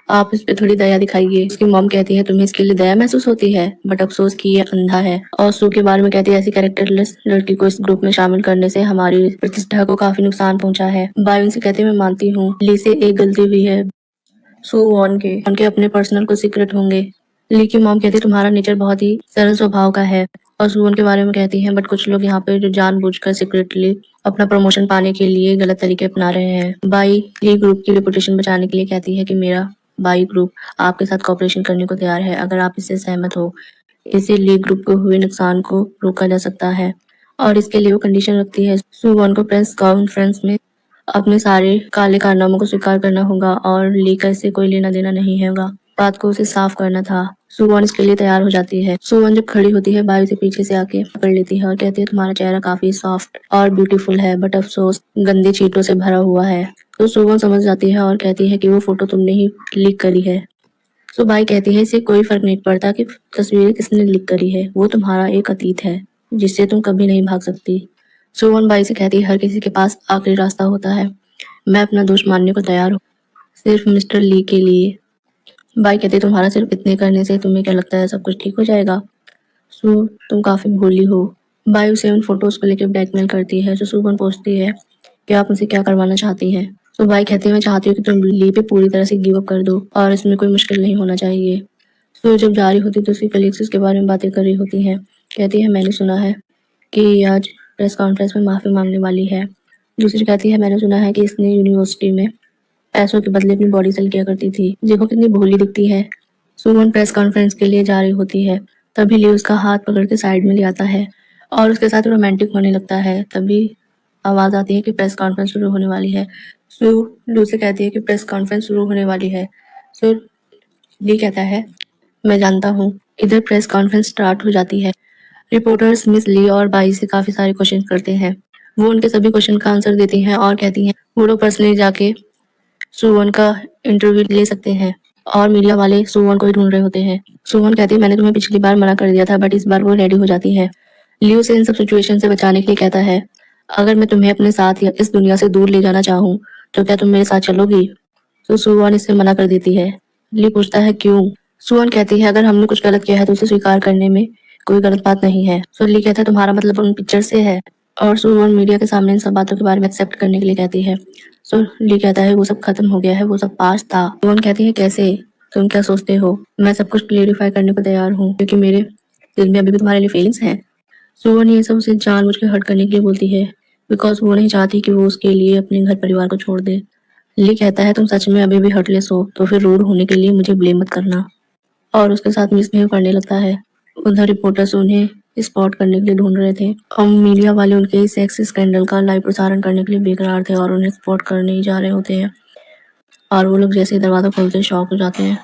आप इस पे थोड़ी दया दिखाइए। उसकी मॉम कहती है तुम्हें इसके लिए दया महसूस होती है बट अफसोस कि ये अंधा है। और सू के बारे में कहती है ऐसी कैरेक्टरलेस लड़की को इस ग्रुप में शामिल करने से हमारी प्रतिष्ठा को काफी नुकसान पहुंचा है। बाई उनसे कहती है मैं मानती हूँ ली से एक गलती हुई है, सो वॉन के उनके अपने पर्सनल कुछ सीक्रेट होंगे। ली की मॉम कहती है तुम्हारा नेचर बहुत ही सरल स्वभाव का है। और सुवन के बारे में कहती हैं बट कुछ लोग यहाँ पे जो जानबूझकर सीक्रेटली अपना प्रमोशन पाने के लिए गलत तरीके अपना रहे हैं। बाई ली ग्रुप की रेपुटेशन बचाने के लिए कहती है कि मेरा बाई ग्रुप आपके साथ कॉपरेशन करने को तैयार है अगर आप इससे सहमत हो। इससे ली ग्रुप को हुए नुकसान को रोका जा सकता है और इसके लिए वो कंडीशन रखती है सुवन को प्रेस कॉन्फ्रेंस में अपने सारे काले कारनामों को स्वीकार करना होगा और ली का इससे कोई लेना देना नहीं होगा। बात को उसे साफ करना था। सुवन इसके लिए तैयार हो जाती है। सुवन जब खड़ी होती है बाई उसे पीछे से आके पकड़ लेती है और कहती है तुम्हारा चेहरा काफी सॉफ्ट और ब्यूटीफुल है बट अफसोस गंदे चीटों से भरा हुआ है। तो सुवन समझ जाती है और कहती है कि वो फोटो तुमने ही क्लिक करी है। तो बाई कहती है इससे कोई फर्क नहीं पड़ता कि तस्वीरें किसने क्लिक करी है, वो तुम्हारा एक अतीत है जिससे तुम कभी नहीं भाग सकती। सुवन बाई से कहती है हर किसी के पास आखिरी रास्ता होता है, मैं अपना दोष मानने को तैयार हूँ सिर्फ मिस्टर ली के लिए। बाई कहती तुम्हारा सिर्फ इतने करने से तुम्हें क्या लगता है सब कुछ ठीक हो जाएगा, सो तुम काफी भोली हो। बाई उसे उन फोटोज को लेकर ब्लैकमेल करती है। तो सुवन पूछती है कि आप मुझे क्या करवाना चाहती हैं। तो बाई कहती है मैं चाहती हूँ कि तुम ली पे पूरी तरह से गिव अप कर दो और इसमें कोई मुश्किल नहीं होना चाहिए। सो जब जा रही होती तो उसकी कलीग्स उसके बारे में बातें कर रही होती हैं। कहती है मैंने सुना है कि आज प्रेस कॉन्फ्रेंस में माफी मांगने वाली है। दूसरी कहती है मैंने सुना है कि इसने यूनिवर्सिटी में पैसों के बदले अपनी बॉडी सेल किया करती थी। देखो कितनी भोली दिखती है। सुमन प्रेस कॉन्फ्रेंस के लिए जा रही होती है। तभी ली उसका हाथ पकड़ के साइड में ले आता है और उसके साथ रोमांटिक होने लगता है। तभी आवाज आती है कि प्रेस कॉन्फ्रेंस शुरू होने वाली है। सू लू से कहती है कि प्रेस कॉन्फ्रेंस शुरू होने वाली है। सो ली कहता है, मैं जानता हूँ। इधर प्रेस कॉन्फ्रेंस स्टार्ट हो जाती है। रिपोर्टर्स मिस ली और बाई से काफी सारे क्वेश्चन करते हैं। वो उनके सभी क्वेश्चन का आंसर देती हैं और कहती हैं वो लोग पर्सनली जाके सुवन का इंटरव्यू ले सकते हैं। और मीडिया वाले सुवन को ही ढूंढ रहे होते हैं। सुवन कहती है मैंने तुम्हें पिछली बार मना कर दिया था, बट इस बार वो रेडी हो जाती है। लियो से इन सब सिचुएशन से बचाने के लिए कहता है, अगर मैं तुम्हें अपने साथ या इस दुनिया से दूर ले जाना चाहूँ तो क्या तुम मेरे साथ चलोगी? तो सुवन इससे मना कर देती है। ली पूछता है क्यों? सुवन कहती है अगर हमने कुछ गलत किया है तो उसे स्वीकार करने में कोई गलत बात नहीं है। तो ली कहता है तुम्हारा मतलब उन पिक्चर से है। और सुवन मीडिया के सामने इन सब बातों के बारे में एक्सेप्ट करने के लिए कहती है। तो ली कहता है वो सब खत्म हो गया है, वो सब पास था। सुवन कहती है कैसे? तुम क्या सोचते हो? मैं सब कुछ क्लियरिफाई करने को तैयार हूँ क्योंकि मेरे दिल में अभी भी तुम्हारे लिए फीलिंग्स हैं। सुवन ये सब उसे जानबूझ के हर्ट करने के लिए बोलती है बिकॉज वो नहीं चाहती कि वो उसके लिए अपने घर परिवार को छोड़ दे। ली कहता है तुम सच में अभी भी हर्टलेस हो तो फिर रूड होने के लिए मुझे ब्लेम मत करना। और उसके साथ मिसबिहेव करने लगता है। उधर रिपोर्टर्स उन्हें स्पॉट करने के लिए ढूंढ रहे थे और मीडिया वाले उनके सेक्स स्कैंडल का लाइव प्रसारण करने के लिए बेकरार थे और उन्हें स्पॉट करने ही जा रहे होते हैं। और वो लोग जैसे ही दरवाजा खोलते शॉक हो जाते हैं।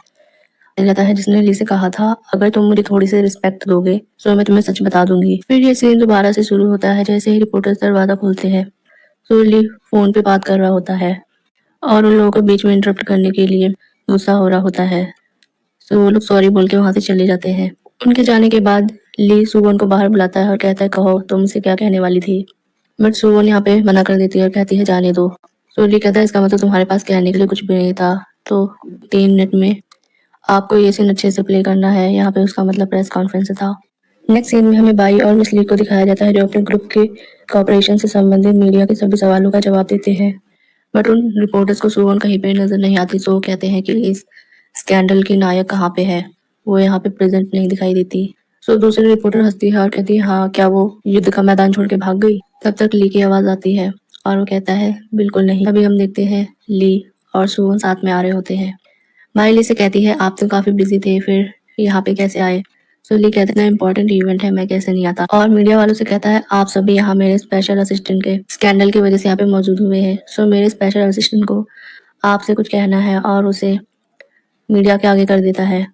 जाता है जिसने ली से कहा था अगर तुम मुझे थोड़ी सी रिस्पेक्ट दोगे तो मैं तुम्हें सच बता दूंगी। फिर ये सीन दोबारा से शुरू होता है जैसे ही रिपोर्टर्स दरवाजा खोलते हैं। तो ली फोन पे बात कर रहा होता है और उन लोगों को बीच में इंटरप्ट करने के लिए गुस्सा हो रहा होता है। तो वो लोग सॉरी बोल के वहां से चले जाते हैं। उनके जाने के बाद ली सुवन को बाहर बुलाता है और कहता है कहो तुम मुझसे क्या कहने वाली थी। बट सुवन यहाँ पे मना कर देती है और कहती है जाने दो। तो ली कहता है इसका मतलब तुम्हारे पास कहने के लिए कुछ भी नहीं था। तो 3 मिनट में आपको ये सीन अच्छे से प्ले करना है। यहाँ पे उसका मतलब प्रेस कॉन्फ्रेंस था। नेक्स्ट सीन में हमें बाई और मिस ली को दिखाया जाता है जो अपने ग्रुप के कॉपरेशन से संबंधित मीडिया के सभी सवालों का जवाब देते हैं। बट उन रिपोर्टर्स को सुवन कहीं पे नजर नहीं आती। तो वो कहते हैं कि इस स्कैंडल की नायक कहाँ पे है, वो यहाँ पे प्रेजेंट नहीं दिखाई देती। सो दूसरी रिपोर्टर हंसती है और कहती है हाँ क्या वो युद्ध का मैदान छोड़ के भाग गई? तब तक ली की आवाज आती है और वो कहता है बिल्कुल नहीं। अभी हम देखते हैं ली और सुवन साथ में आ रहे होते हैं। माई ली से कहती है आप तो काफी बिजी थे, फिर यहाँ पे कैसे आए? सो ली कहते हैं इम्पोर्टेंट इवेंट है, मैं कैसे नहीं आता। और मीडिया वालों से कहता है आप सभी यहाँ मेरे स्पेशल असिस्टेंट के स्कैंडल की वजह से यहाँ पे मौजूद हुए हैं। सो मेरे स्पेशल असिस्टेंट को आपसे कुछ कहना है और उसे मीडिया के आगे कर देता है।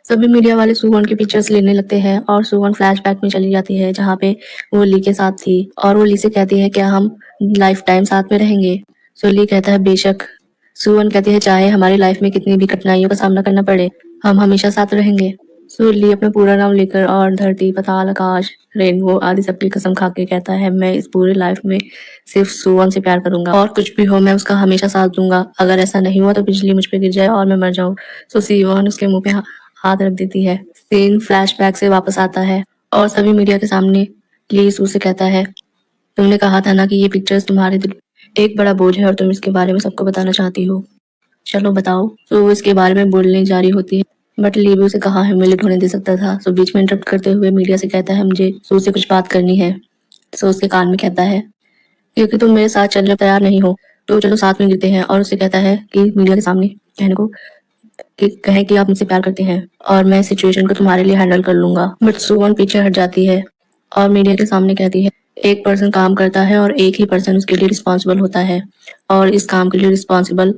सभी मीडिया वाले सुवन की पिक्चर्स लेने लगते हैं और सुवन फ्लैशबैक में चली जाती है जहाँ पे वो ली के साथ थी और वो ली से कहती है क्या हम लाइफ टाइम साथ में रहेंगे? सो ली कहता है बेशक। सुवन कहती है चाहे हमारी लाइफ में कितनी भी कठिनाइयों का सामना करना पड़े हम हमेशा साथ रहेंगे। सो ली अपना पूरा नाम लेकर और धरती पाताल आकाश रेनबो आदि सबकी कसम खा के कहता है मैं इस पूरी लाइफ में सिर्फ सुवन से प्यार करूंगा और कुछ भी हो मैं उसका हमेशा साथ दूंगा। अगर ऐसा नहीं हुआ तो बिजली मुझ पे गिर जाए और मैं मर जाऊं। सो सीवन उसके मुंह पे हाथ रख देती है। सीन फ्लैशबैक से वापस आता है और सभी मीडिया के सामने ली सू से कहता है तुमने कहा था ना कि ये पिक्चर्स तुम्हारे दिल एक बड़ा बोझ है और तुम इसके बारे में सबको बताना चाहती हो, चलो बताओ। तो वो इसके बारे में बोलने जारी होती है बट ली भी उसे कहाँ ह्यूमिलेट होने दे सकता था। सो बीच में इंटरप्ट करते हुए मीडिया से कहता है मुझे सू से कुछ बात करनी है। सो उसके कान में कहता है क्योंकि तुम मेरे साथ चलने को तैयार नहीं हो तो चलो साथ में गिरते हैं। और उसे कहता है कि मीडिया के सामने कहने को कि कहे कि आप मुझसे प्यार करते हैं और मैं सिचुएशन को तुम्हारे लिए हैंडल कर लूंगा। बट सुवन पीछे हट जाती है और मीडिया के सामने कहती है एक पर्सन काम करता है और एक ही पर्सन उसके लिए रिस्पॉन्सिबल होता है और इस काम के लिए रिस्पॉन्सिबल।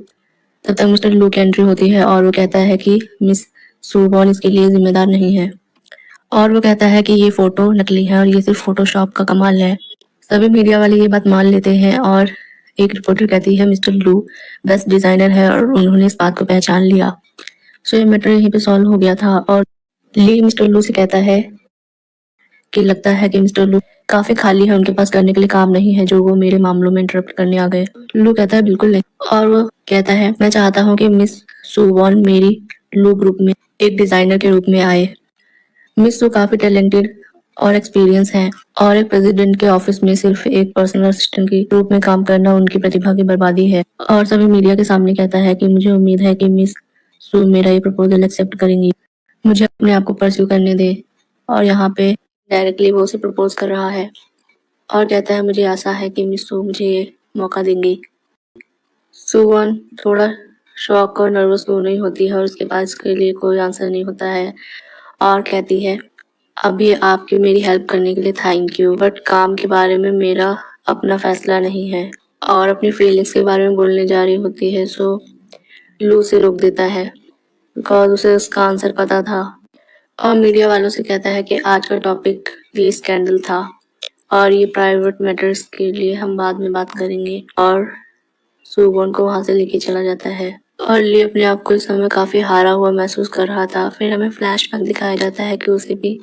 तब तक मिस्टर लू की एंट्री होती है और वो कहता है कि मिस सुवन इसके लिए जिम्मेदार नहीं है और वो कहता है कि ये फोटो नकली है और ये सिर्फ फोटोशॉप का कमाल है। सभी मीडिया वाले ये बात मान लेते हैं और एक रिपोर्टर कहती है मिस्टर लू बेस्ट डिजाइनर है और उन्होंने इस बात को पहचान लिया। सो ये मैटर यहीं पे सॉल्व हो गया था और ली मिस्टर लू से कहता है कि लगता है कि मिस्टर लू काफी खाली है, उनके पास करने के लिए काम नहीं है जो वो मेरे मामलों में इंटरप्ट करने आ गए। लू कहता है बिल्कुल नहीं और वो कहता है मैं चाहता हूँ कि मिस सुवॉन मेरी लू ग्रुप में एक डिजाइनर के रूप में आए। मिस सू काफी टैलेंटेड और एक्सपीरियंस है और एक प्रेसिडेंट के ऑफिस में सिर्फ एक पर्सनल असिस्टेंट के रूप में काम करना उनकी प्रतिभा की बर्बादी है। और सभी मीडिया के सामने कहता है कि मुझे उम्मीद है कि मिस सू मेरा ये प्रपोजल एक्सेप्ट करेंगी, मुझे अपने आप को परस्यू करने दे। और यहाँ पे डायरेक्टली वो उसे प्रपोज कर रहा है और कहता है मुझे आशा है कि मिस सू मुझे ये मौका देंगी। सुवन थोड़ा शॉक और नर्वस दोनों ही होती है और उसके पास इसके लिए कोई आंसर नहीं होता है और कहती है अभी आपकी मेरी हेल्प करने के लिए थैंक यू, बट काम के बारे में मेरा अपना फैसला नहीं है। और अपनी फीलिंग्स के बारे में बोलने जा रही होती है सो लू उसे रोक देता है बिकॉज उसे उसका आंसर पता था और मीडिया वालों से कहता है कि आज का टॉपिक ये स्कैंडल था और ये प्राइवेट मैटर्स के लिए हम बाद में बात करेंगे और सुवोन को वहां से लेके चला जाता है और ली अपने आप को इस समय काफी हारा हुआ महसूस कर रहा था। फिर हमें फ्लैशबैक दिखाया जाता है कि उसे भी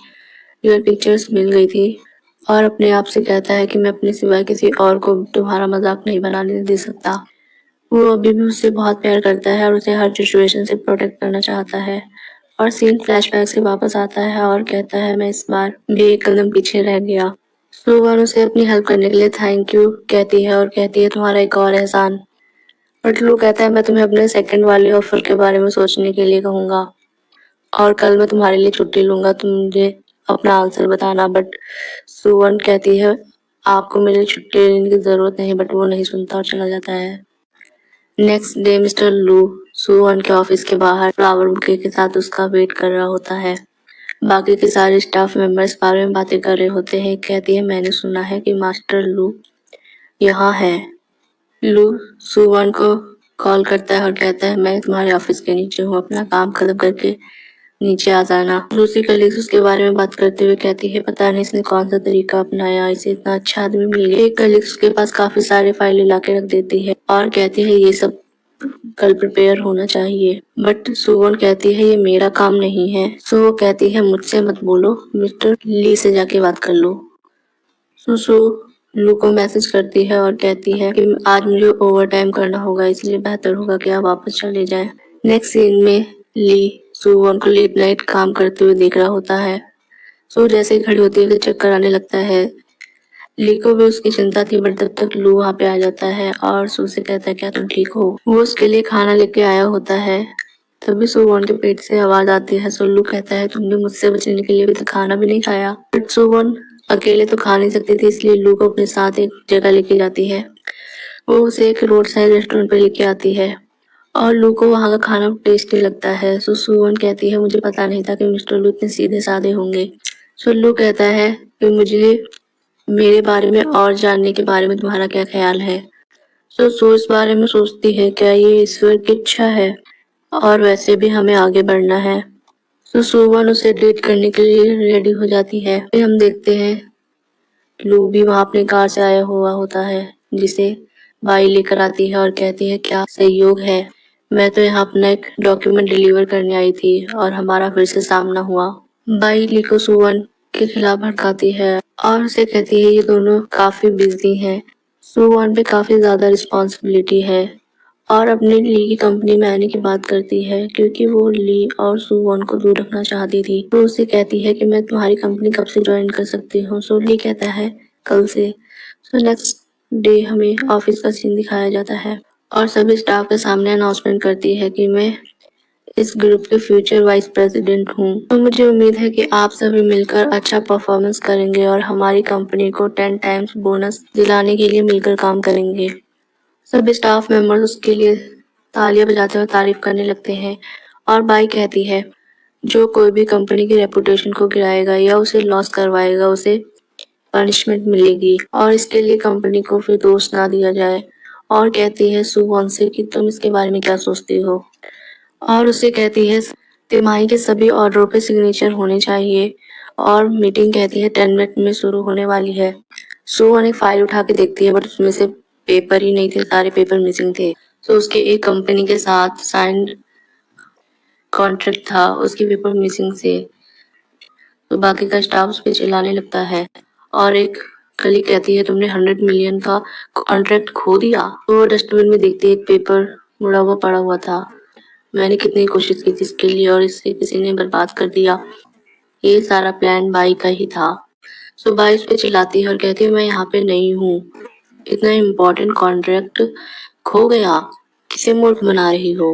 यूर पिक्चर्स मिल गई थी और अपने आप से कहता है कि मैं अपने सिवाय किसी और को तुम्हारा मजाक नहीं बनाने दे सकता। वो अभी भी उससे बहुत प्यार करता है और उसे हर सिचुएशन से प्रोटेक्ट करना चाहता है और सीन फ्लैशबैक से वापस आता है और कहता है मैं इस बार भी एक कदम पीछे रह गया। सुवन उसे अपनी हेल्प करने के लिए थैंक यू कहती है और कहती है तुम्हारा एक और एहसान। बट लू कहता है मैं तुम्हें अपने सेकंड वाले ऑफर के बारे में सोचने के लिए कहूंगा और कल मैं तुम्हारे लिए छुट्टी लूंगा, तुम मुझे अपना आंसर बताना। बट सुवन कहती है आपको मेरे लिए छुट्टी लेने की जरूरत नहीं, बट वो नहीं सुनता और चला जाता है। नेक्स्ट डे मिस्टर लू सुवन के ऑफिस के बाहर फ्लावर बुके के साथ उसका वेट कर रहा होता है। बाकी के सारे स्टाफ मेंबर्स बारे में बातें कर रहे होते हैं। कहती है मैंने सुना है कि मास्टर लू यहाँ है। लू सुवन को कॉल करता है और कहता है मैं तुम्हारे ऑफिस के नीचे हूँ, अपना काम खत्म करके नीचे आ जाना। दूसरी कलीग्स उसके बारे में बात करते हुए कहती है पता नहीं इसने कौन सा तरीका अपनाया, इसे इतना अच्छा आदमी मिल गया। एक कलीग्स उसके पास काफी सारे फाइलें लाके रख देती है और कहती है ये सब कल प्रिपेयर होना चाहिए। बट सुवन कहती है ये मेरा काम नहीं है। सो वो कहती है मुझसे मत बोलो, मिस्टर ली से जाके बात कर लो। सुसु लू को मैसेज करती है और कहती है कि आज मुझे ओवर टाइम करना होगा, इसलिए बेहतर होगा कि आप वापस चले जाएं। नेक्स्ट सीन में ली सुवन को लेट नाइट काम करते हुए देख रहा होता है। सो जैसे ही खड़ी होती है उसे चक्कर आने लगता है। ली को भी उसकी चिंता थी बट तब तक लू वहां पे आ जाता है और सू से कहता है क्या तुम ठीक हो। वो उसके लिए खाना लेके आया होता है। तभी सुवन के पेट से आवाज आती है। सो लू कहता है तुमने मुझसे बचने के लिए भी तो खाना भी नहीं खाया। बट सुवन अकेले तो खा नहीं सकती थी, इसलिए लू को अपने साथ एक जगह लेके जाती है। वो उसे एक रोड साइड रेस्टोरेंट पे लेके आती है और लू को वहाँ का खाना टेस्टी लगता है। सो सुवन कहती है मुझे पता नहीं था कि मिस्टर लू इतने सीधे साधे होंगे। सो लू कहता है कि मुझे मेरे बारे में और जानने के बारे में तुम्हारा क्या ख्याल है। सो इस बारे में सोचती है क्या ये ईश्वर की इच्छा है और वैसे भी हमें आगे बढ़ना है। तो सुवन उसे डेट करने के लिए रेडी हो जाती है। फिर हम देखते हैं लू भी वहां अपने कार से आया हुआ होता है जिसे बाई लेकर आती है और कहती है क्या संयोग है, मैं तो यहाँ अपना एक डॉक्यूमेंट डिलीवर करने आई थी और हमारा फिर से सामना हुआ। बाई ली को सुवन के खिलाफ भड़काती है और उसे कहती है ये दोनों काफी बिजी हैं। सुवन पे काफी ज्यादा रिस्पॉन्सिबिलिटी है और अपने ली की कंपनी में आने की बात करती है क्योंकि वो ली और सुवन को दूर रखना चाहती थी। वो उसे कहती है कि मैं तुम्हारी कंपनी कब से ज्वाइन कर सकती हूँ। सो ली कहता है कल से। सो नेक्स्ट डे हमें ऑफिस का सीन दिखाया जाता है और सभी स्टाफ के सामने अनाउंसमेंट करती है कि मैं इस ग्रुप के फ्यूचर वाइस प्रेसिडेंट हूँ। तो मुझे उम्मीद है कि आप सभी मिलकर अच्छा परफॉर्मेंस करेंगे और हमारी कंपनी को 10 टाइम्स बोनस दिलाने के लिए मिलकर काम करेंगे। सभी स्टाफ मेंबर्स उसके लिए तालियां बजाते हुए तारीफ करने लगते हैं और बाई कहती है जो कोई भी कंपनी की रेपुटेशन को गिराएगा या उसे लॉस करवाएगा उसे पनिशमेंट मिलेगी और इसके लिए कंपनी को फिर दोष ना दिया जाए। और कहती है सुवॉन से कि तुम इसके बारे में क्या सोचती हो और उसे कहती है तिमाही के सभी ऑर्डरों पे सिग्नेचर होने चाहिए और मीटिंग कहती है 10 मिनट में शुरू होने वाली है। सुवॉन एक फाइल उठा के देखती है बट उसमें से पेपर ही नहीं थे, सारे पेपर मिसिंग थे। तो उसके एक कंपनी के साथ साइंड कॉन्ट्रैक्ट था, उसके पेपर मिसिंग से। तो बाकी का स्टाफ उस पर चिल्लाने लगता है और एक कली कहती है तुमने 100 मिलियन का कॉन्ट्रैक्ट खो दिया। तो वो डस्टबिन में देखती है एक पेपर मुड़ा हुआ पड़ा हुआ था। मैंने कितनी कोशिश की थी इसके लिए और इसे किसी ने बर्बाद कर दिया। ये सारा प्लान बाई का ही था। सो बाई उस पर चिल्लाती है और कहती है मैं यहाँ पे नहीं हूँ, इतना इम्पोर्टेंट कॉन्ट्रैक्ट खो गया, किसे मूर्ख बना रही हो।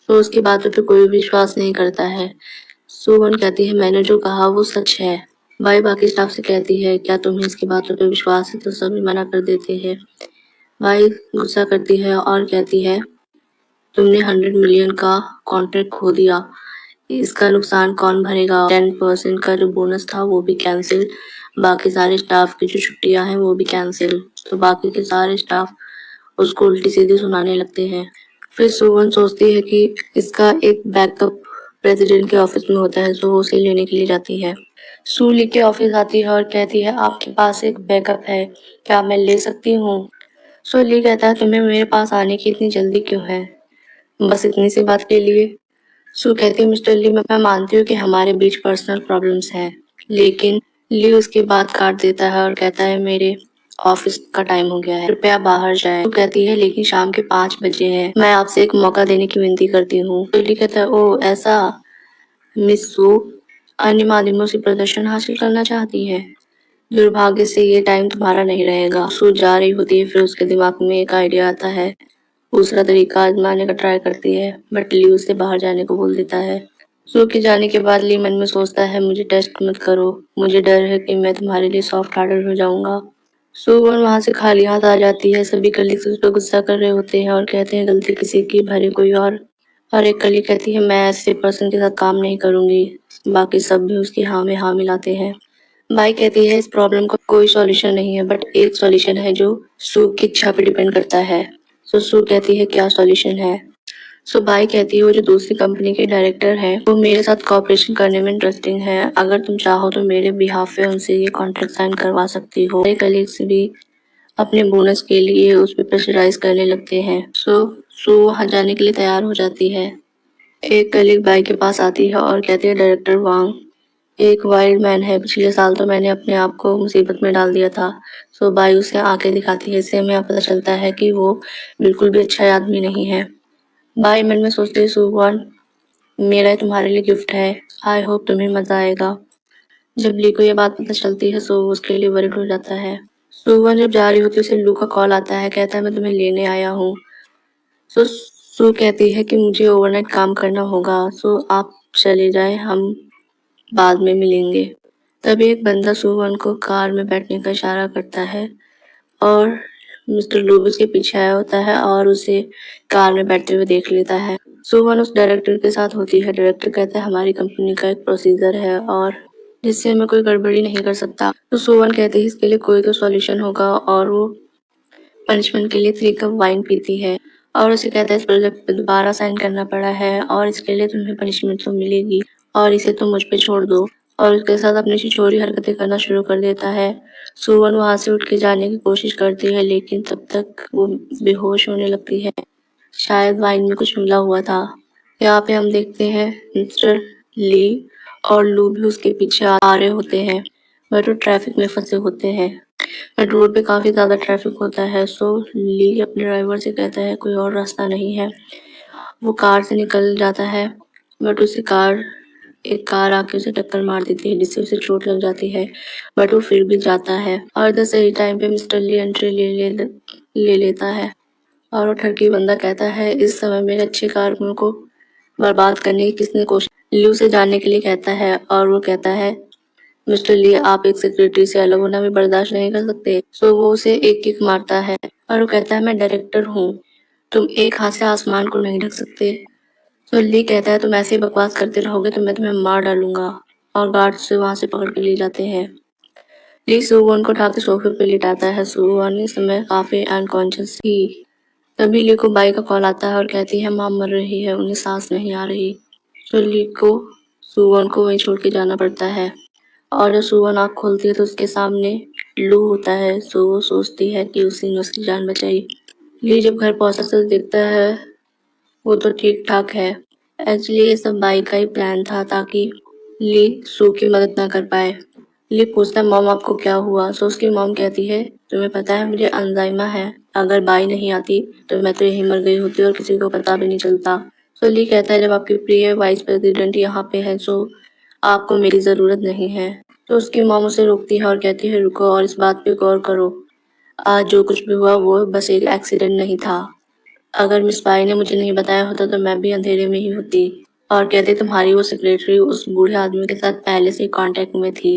तो उसकी बातों पे कोई विश्वास नहीं करता है। सुवन कहती है मैंने जो कहा वो सच है। बाई बाकी स्टाफ से कहती है क्या तुम्हें इसकी बातों पे विश्वास है, तो सभी मना कर देते हैं। बाई गुस्सा करती है और कहती है तुमने 100 मिलियन का कॉन्ट्रैक्ट खो दिया, इसका नुकसान कौन भरेगा? 10% का जो बोनस था वो भी कैंसिल, बाकी सारे स्टाफ की जो छुट्टियां हैं वो भी कैंसिल। तो बाकी के सारे स्टाफ उसको उल्टी सीधी सुनाने लगते हैं। फिर सुवन सोचती है कि इसका एक बैकअप प्रेसिडेंट के ऑफिस में होता है, तो वो उसे लेने के लिए जाती है। सू ली के ऑफिस आती है और कहती है आपके पास एक बैकअप है, क्या मैं ले सकती हूँ? सो ली कहता है तुम्हें मेरे पास आने की इतनी जल्दी क्यों है? बस इतनी सी बात के लिए? सू कहती है मिस्टर ली मैं मानती हूँ कि हमारे बीच पर्सनल प्रॉब्लम्स हैं, लेकिन ली उसकी बात काट देता है और कहता है मेरे ऑफिस का टाइम हो गया है, कृपया बाहर जाएं। सू कहती है लेकिन शाम के 5 बजे हैं, मैं आपसे एक मौका देने की विनती करती हूँ। तो ली कहता है ओ ऐसा, मिस सू अन्य माध्यमों से प्रदर्शन हासिल करना चाहती है, दुर्भाग्य से ये टाइम तुम्हारा नहीं रहेगा। सू जा रही होती है, फिर उसके दिमाग में एक आइडिया आता है, दूसरा तरीका आजमाने का ट्राई करती है, बट ली उसे बाहर जाने को बोल देता है। सू के जाने के बाद ली मन में सोचता है मुझे टेस्ट मत करो, मुझे डर है कि मैं तुम्हारे लिए सॉफ्ट हार्टेड हो जाऊंगा। सू वहां से खाली हाथ आ जाती है, सभी कलीग्स उस पर गुस्सा कर रहे होते हैं और कहते हैं गलती किसी की भरे कोई और एक कलीग कहती है मैं ऐसे पर्सन के साथ काम नहीं करूंगी, बाकी सब भी उसकी हाँ में हाँ मिलाते हैं। बाई कहती है इस प्रॉब्लम का कोई सॉल्यूशन नहीं है, बट एक सॉल्यूशन है जो सू की इच्छा पे डिपेंड करता है। तो सू कहती है क्या सॉल्यूशन है? सो बाई कहती है वो जो दूसरी कंपनी के डायरेक्टर हैं वो मेरे साथ कॉपरेशन करने में इंटरेस्टिंग है, अगर तुम चाहो तो मेरे बिहाफ पे उनसे ये कॉन्ट्रैक्ट साइन करवा सकती हो। मेरे कलीग्स भी अपने बोनस के लिए उस पर प्रेशराइज करने लगते हैं। सो वहाँ जाने के लिए तैयार हो जाती है। एक कलीग बाई के पास आती है और कहती है डायरेक्टर वांग एक वाइल्ड मैन है, पिछले साल तो मैंने अपने आप को मुसीबत में डाल दिया था। सो बाई उसे आंखें दिखाती है, इससे हमें पता चलता है कि वो बिल्कुल भी अच्छा आदमी नहीं है। बाई मन में सोचती है सुवन मेरा तुम्हारे लिए गिफ्ट है, आई होप तुम्हें मजा आएगा। जब ली को ये बात पता चलती है सो उसके लिए वरिड हो जाता है। सुवन जब जा रही होती है उसे लू का कॉल आता है, कहता है मैं तुम्हें लेने आया हूँ। सो कहती है कि मुझे ओवरनाइट काम करना होगा, सो आप चले जाएं, हम बाद में मिलेंगे। तभी एक बंदा सुवन को कार में बैठने का इशारा करता है और मिस्टर लूब उसके पीछे आया होता है और उसे कार में बैठते हुए देख लेता है। सुवन उस डायरेक्टर के साथ होती है। डायरेक्टर कहता है हमारी कंपनी का एक प्रोसीजर है और जिससे हमें कोई गड़बड़ी नहीं कर सकता। तो सुवन कहते हैं इसके लिए कोई तो सॉल्यूशन होगा और वो पनिशमेंट के लिए 3 कप वाइन पीती है और उसे कहता है इस प्रोजेक्ट पे दोबारा साइन करना पड़ा है और इसके लिए तुम्हें पनिशमेंट तो मिलेगी और इसे तुम मुझ पे छोड़ दो, और उसके साथ अपनी छिछोरी हरकतें करना शुरू कर देता है। सुवन वहां से उठ के जाने की कोशिश करती है लेकिन तब तक वो बेहोश होने लगती है, शायद वाइन में कुछ मिला हुआ था। यहाँ पे हम देखते हैं मिस्टर ली और लू भी उसके पीछे आ रहे होते हैं, बट वो ट्रैफिक में फंसे होते हैं। बट रोड पे काफी ज्यादा ट्रैफिक होता है, सो ली अपने ड्राइवर से कहता है कोई और रास्ता नहीं है। वो कार से निकल जाता है, बट उसे एक कार आके उसे टक्कर मार देती है जिससे उसे चोट लग जाती है, बट वो फिर भी जाता है और द सही टाइम पे मिस्टर ली एंट्री ले लेता है और वो ठरकी बंदा कहता है इस समय मेरे अच्छे कार्यों को बर्बाद करने की किसने कोशिश। ली उसे जानने के लिए कहता है और वो कहता है मिस्टर ली आप एक सेक्रेटरी से अलग होना भी बर्दाश्त नहीं कर सकते। सो वो उसे एक किक मारता है और वो कहता है मैं डायरेक्टर हूँ, तुम एक हाथ से आसमान को नहीं ढक सकते। तो ली कहता है तुम ऐसे ही बकवास करते रहोगे तो मैं तुम्हें मार डालूंगा, और गार्ड से वहां से पकड़ के ले जाते हैं। ली सुवन को उठा के सोफे पे लिटाता है। सुवन इस समय काफी अनकॉन्शियस थी। तभी ली को बाई का कॉल आता है और कहती है माँ मर रही है, उन्हें सांस नहीं आ रही। तो ली को सुवन को वहीं छोड़ के जाना पड़ता है और जब सुवन आँख खोलती है तो उसके सामने लू होता है। सो वो सोचती है कि उसी ने उसकी जान बचाई। ली जब घर पहुंचता तो देखता है वो तो ठीक ठाक है। एक्चुअली ये सब बाई का ही प्लान था ताकि ली सू की मदद ना कर पाए। ली पूछता है मॉम आपको क्या हुआ? सो उसकी मॉम कहती है तुम्हें पता है मुझे अल्जाइमर है, अगर बाई नहीं आती तो मैं तो यहीं मर गई होती और किसी को पता भी नहीं चलता। सो ली कहता है जब आपकी प्रिय वाइस प्रेसिडेंट यहाँ पे है सो आपको मेरी जरूरत नहीं है। तो उसकी मॉम उसे रोकती है और कहती है रुको और इस बात पे गौर करो, आज जो कुछ भी हुआ वो बस एक एक्सीडेंट नहीं था, अगर मिस बाई ने मुझे नहीं बताया होता तो मैं भी अंधेरे में ही होती। और कहते तुम्हारी वो सेक्रेटरी उस बूढ़े आदमी के साथ पहले से ही कांटेक्ट में थी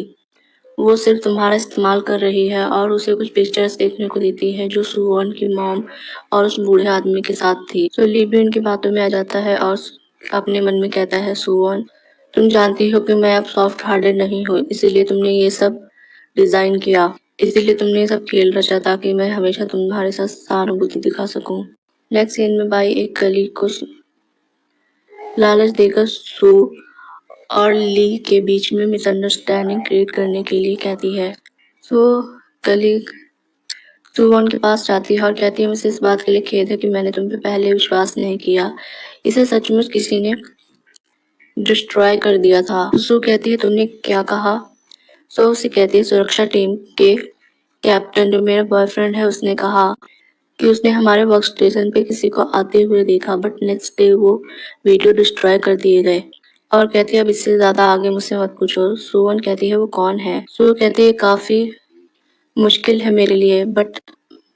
वो सिर्फ तुम्हारा इस्तेमाल कर रही है और उसे कुछ पिक्चर्स देखने को देती है जो सुवॉन की मॉम और उस बूढ़े आदमी के साथ थी। तो ली भी उनकी बातों में आ जाता है और अपने मन में कहता है, सुवॉन तुम जानती हो कि मैं अब सॉफ्ट हार्टेड नहीं हूँ, इसीलिए तुमने ये सब डिजाइन किया, इसीलिए तुमने ये सब खेल रचा ताकि मैं हमेशा तुम्हारे साथ सहानुभूति दिखा सकूं। नेक्स्ट सीन में बाई एक कलीग को लालच देकर सू और ली के बीच में मिसअंडरस्टैंडिंग क्रिएट करने के लिए कहती है। सो कलीग सुवॉन के पास जाती है और कहती है, मुझे इस बात के लिए खेद है कि मैंने तुम पे पहले विश्वास नहीं किया, इसे सचमुच किसी ने डिस्ट्रॉय कर दिया था। सू कहती है, तुमने क्या कहा? सो उसे कहती है, सुरक्षा टीम के कैप्टन जो मेरा बॉयफ्रेंड है उसने कहा कि उसने हमारे वर्क स्टेशन पे किसी को आते हुए देखा, बट नेक्स्ट डे वो वीडियो डिस्ट्रॉय कर दिए गए। और कहती है, अब इससे ज्यादा आगे मुझसे मत पूछो। सुवन कहती है, वो कौन है? सू कहती है, काफी मुश्किल है मेरे लिए, बट